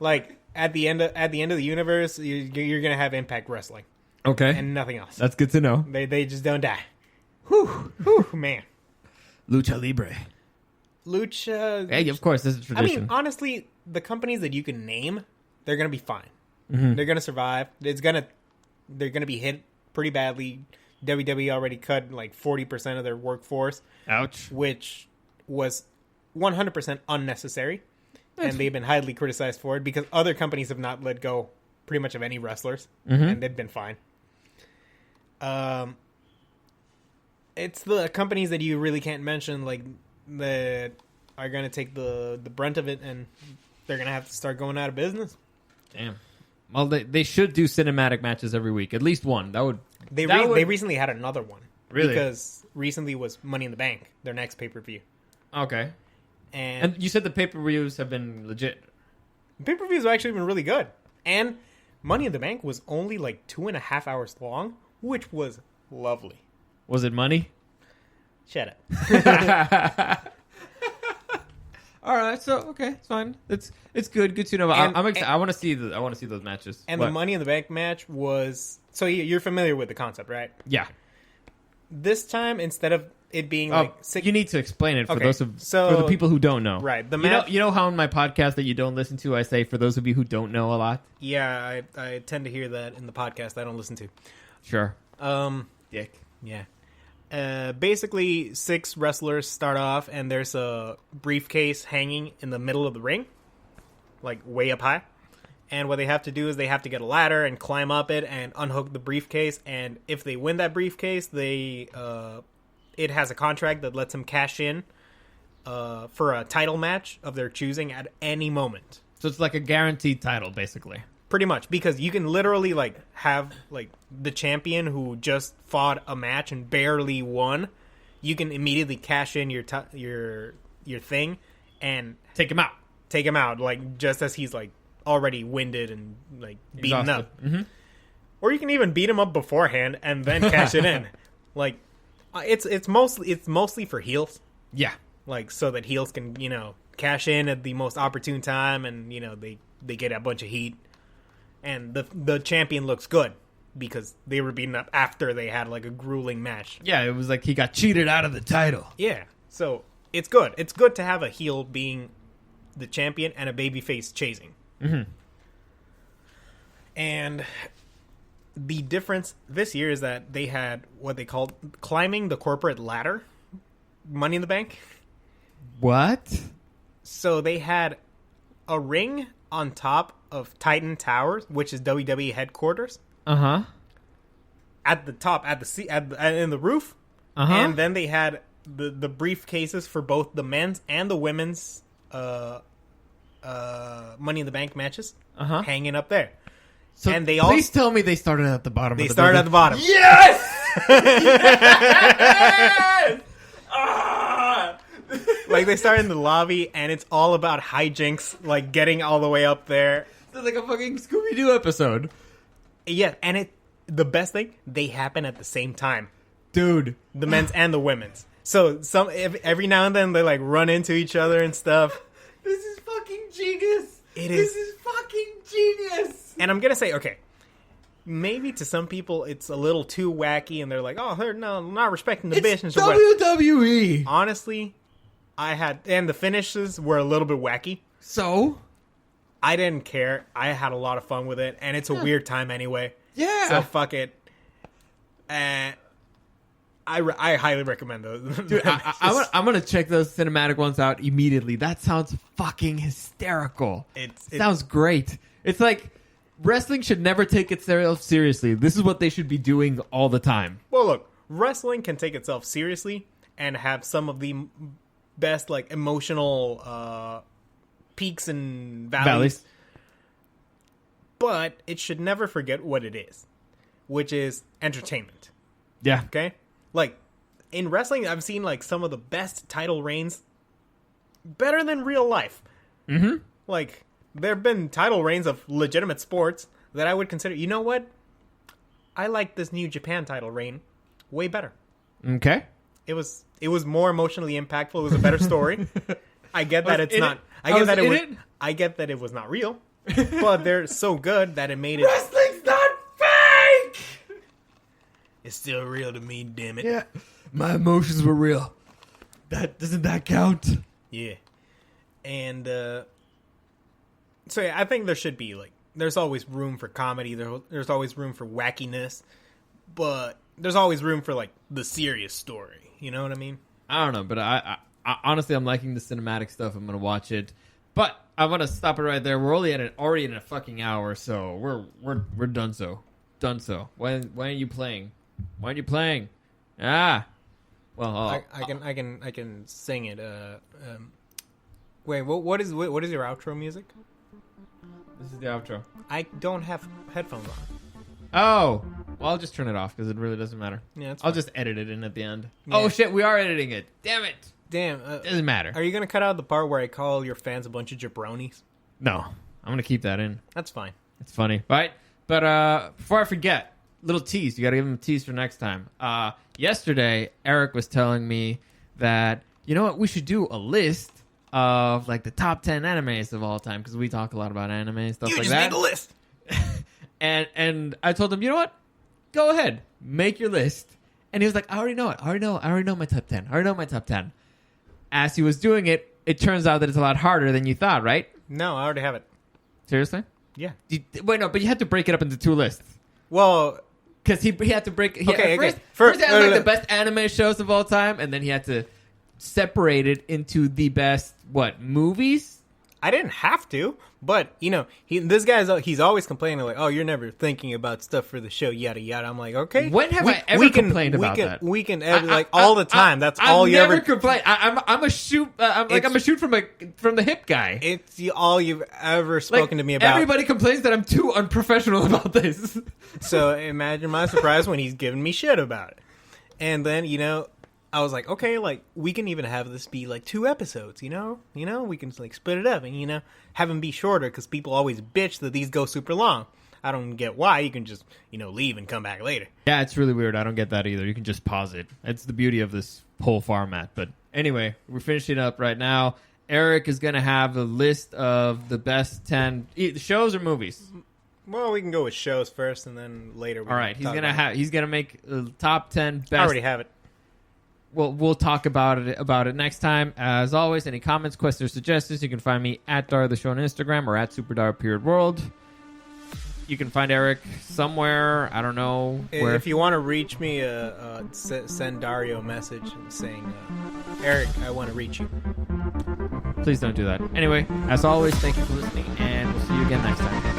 Speaker 2: Like, at the end of the universe, you're going to have Impact Wrestling.
Speaker 1: Okay.
Speaker 2: And nothing else.
Speaker 1: That's good to know.
Speaker 2: They just don't die. Whew, man.
Speaker 1: Lucha Libre.
Speaker 2: Lucha.
Speaker 1: Hey, of course, this is tradition.
Speaker 2: I mean, honestly, the companies that you can name, they're going to be fine. They're going to survive. They're going to be hit pretty badly. WWE already cut like 40% of their workforce.
Speaker 1: Ouch.
Speaker 2: Which was 100% unnecessary. And they've been highly criticized for it because other companies have not let go pretty much of any wrestlers. And they've been fine. It's the companies that you really can't mention, like, that are going to take the brunt of it, and they're going to have to start going out of business.
Speaker 1: Damn. Well, they should do cinematic matches every week. At least one. They
Speaker 2: recently had another one.
Speaker 1: Really?
Speaker 2: Because recently was Money in the Bank, their next pay-per-view.
Speaker 1: Okay.
Speaker 2: And
Speaker 1: you said the pay-per-views have been legit.
Speaker 2: Pay-per-views have actually been really good. And Money in the Bank was only like 2.5 hours long, which was lovely.
Speaker 1: Was it money?
Speaker 2: Shut up.
Speaker 1: All right, so okay, it's fine. It's good to know. I'm excited. I want to see those matches.
Speaker 2: And the Money in the Bank match was so you're familiar with the concept, right?
Speaker 1: Yeah.
Speaker 2: This time, instead of it being like
Speaker 1: you need to explain it for
Speaker 2: okay.
Speaker 1: for the people who don't know.
Speaker 2: Right.
Speaker 1: You know how in my podcast that you don't listen to, I say for those of you who don't know a lot.
Speaker 2: Yeah, I tend to hear that in the podcast I don't listen to.
Speaker 1: Sure.
Speaker 2: Dick. Yeah. Basically, 6 wrestlers start off, and there's a briefcase hanging in the middle of the ring, like way up high. And what they have to do is they have to get a ladder and climb up it and unhook the briefcase. And if they win that briefcase, it has a contract that lets them cash in for a title match of their choosing at any moment.
Speaker 1: So it's like a guaranteed title, basically.
Speaker 2: Pretty much, because you can literally like have like the champion who just fought a match and barely won. You can immediately cash in your thing, and
Speaker 1: take him out,
Speaker 2: like just as he's like already winded and like beaten
Speaker 1: exhausted.
Speaker 2: up. Mm-hmm. Or you can even beat him up beforehand and then cash it in. Like it's mostly for heels.
Speaker 1: Yeah.
Speaker 2: Like so that heels can, cash in at the most opportune time and, they get a bunch of heat. And the champion looks good because they were beaten up after they had like a grueling match.
Speaker 1: Yeah, it was like he got cheated out of the title.
Speaker 2: Yeah. So it's good. It's good to have a heel being the champion and a babyface chasing.
Speaker 1: Mm-hmm.
Speaker 2: And the difference this year is that they had what they called climbing the corporate ladder, Money in the Bank.
Speaker 1: What?
Speaker 2: So they had a ring on top of Titan Towers, which is WWE headquarters.
Speaker 1: Uh-huh.
Speaker 2: At the top, in the roof.
Speaker 1: Uh-huh.
Speaker 2: And then they had the briefcases for both the men's and the women's Money in the Bank matches hanging up there.
Speaker 1: So
Speaker 2: and they
Speaker 1: please tell me they started at the bottom.
Speaker 2: They started at the bottom.
Speaker 1: Yes! Yes!
Speaker 2: Like they start in the lobby, and it's all about hijinks, like getting all the way up there.
Speaker 1: It's like a fucking Scooby-Doo episode.
Speaker 2: Yeah, and the best thing, they happen at the same time,
Speaker 1: dude.
Speaker 2: The men's and the women's. So every now and then they like run into each other and stuff.
Speaker 1: This is fucking genius.
Speaker 2: This
Speaker 1: is fucking genius.
Speaker 2: And I'm gonna say, okay, maybe to some people it's a little too wacky, and they're like, "Oh, they're not respecting the business."
Speaker 1: It's WWE.
Speaker 2: Honestly, and the finishes were a little bit wacky.
Speaker 1: So
Speaker 2: I didn't care. I had a lot of fun with it, and it's a weird time anyway.
Speaker 1: Yeah.
Speaker 2: So fuck it. I highly recommend those.
Speaker 1: Dude, I'm gonna check those cinematic ones out immediately. That sounds fucking hysterical. It sounds great. It's like wrestling should never take itself seriously. This is what they should be doing all the time.
Speaker 2: Well, look, wrestling can take itself seriously and have some of the best like emotional peaks and valleys. But it should never forget what it is, which is entertainment.
Speaker 1: Yeah.
Speaker 2: Okay? Like, in wrestling, I've seen, like, some of the best title reigns better than real life.
Speaker 1: Mm-hmm.
Speaker 2: Like, there have been title reigns of legitimate sports that I would consider, you know what? I like this New Japan title reign way better.
Speaker 1: Okay.
Speaker 2: It was more emotionally impactful. It was a better story. I get that it's not... I get that it was not real. But they're so good that it made it...
Speaker 1: Wrestling's not fake!
Speaker 2: It's still real to me, damn it.
Speaker 1: Yeah. My emotions were real. Doesn't that count?
Speaker 2: Yeah. And, so yeah, I think there should be, like, there's always room for comedy. There's always room for wackiness. But there's always room for, like, the serious story. You know what I mean?
Speaker 1: I don't know, but I honestly, I'm liking the cinematic stuff. I'm going to watch it. But I want to stop it right there. We're already in a fucking hour, so we're done so. Done so. When are you playing? Why aren't you playing? Well,
Speaker 2: I can sing it. Wait, what is your outro music?
Speaker 1: This is the outro.
Speaker 2: I don't have headphones on.
Speaker 1: Oh, well, I'll just turn it off because it really doesn't matter.
Speaker 2: Yeah,
Speaker 1: I'll just edit it in at the end.
Speaker 2: Yeah.
Speaker 1: Oh shit, we are editing it. Damn it.
Speaker 2: Damn.
Speaker 1: Doesn't matter.
Speaker 2: Are you gonna cut out the part where I call your fans a bunch of jabronis?
Speaker 1: No, I'm gonna keep that in.
Speaker 2: That's fine.
Speaker 1: It's funny, right? But before I forget, little tease. You gotta give him a tease for next time. Yesterday, Eric was telling me that, you know what, we should do a list of like the top 10 animes of all time, because we talk a lot about anime and stuff like that.
Speaker 2: You just need a list.
Speaker 1: and I told him, you know what, go ahead, make your list. And he was like, I already know it. I already know my top 10. I already know my top 10. As he was doing it, it turns out that it's a lot harder than you thought, right?
Speaker 2: No, I already have it.
Speaker 1: Seriously?
Speaker 2: Yeah.
Speaker 1: Wait, no, but you had to break it up into two lists.
Speaker 2: Well,
Speaker 1: because he had to break...
Speaker 2: Okay.
Speaker 1: First he had like the best anime shows of all time, and then he had to separate it into the best, movies?
Speaker 2: I didn't have to, but, this guy's he's always complaining, like, oh, you're never thinking about stuff for the show, yada, yada. I'm like, okay.
Speaker 1: When have I ever complained about that?
Speaker 2: We can, all the time. That's all you ever...
Speaker 1: I've never complained. I'm a shoot... I'm a shoot from the hip guy.
Speaker 2: It's all you've ever spoken to me about.
Speaker 1: Everybody complains that I'm too unprofessional about this.
Speaker 2: So imagine my surprise when he's giving me shit about it. And then, I was like, okay, like, we can even have this be, like, 2 episodes, you know? We can, like, split it up and, have them be shorter, because people always bitch that these go super long. I don't get why. You can just, leave and come back later.
Speaker 1: Yeah, it's really weird. I don't get that either. You can just pause it. It's the beauty of this whole format. But anyway, we're finishing up right now. Eric is going to have a list of the best 10 shows or movies.
Speaker 2: Well, we can go with shows first, and then later.
Speaker 1: All right, he's gonna make the top 10 best.
Speaker 2: I already have it.
Speaker 1: Well, we'll talk about it next time. As always, any comments, questions, or suggestions, you can find me at Dario the Show on Instagram or at SuperDario_World. You can find Eric somewhere. I don't know where.
Speaker 2: If you want to reach me, send Dario a message saying, Eric, I want to reach you.
Speaker 1: Please don't do that. Anyway, as always, thank you for listening, and we'll see you again next time.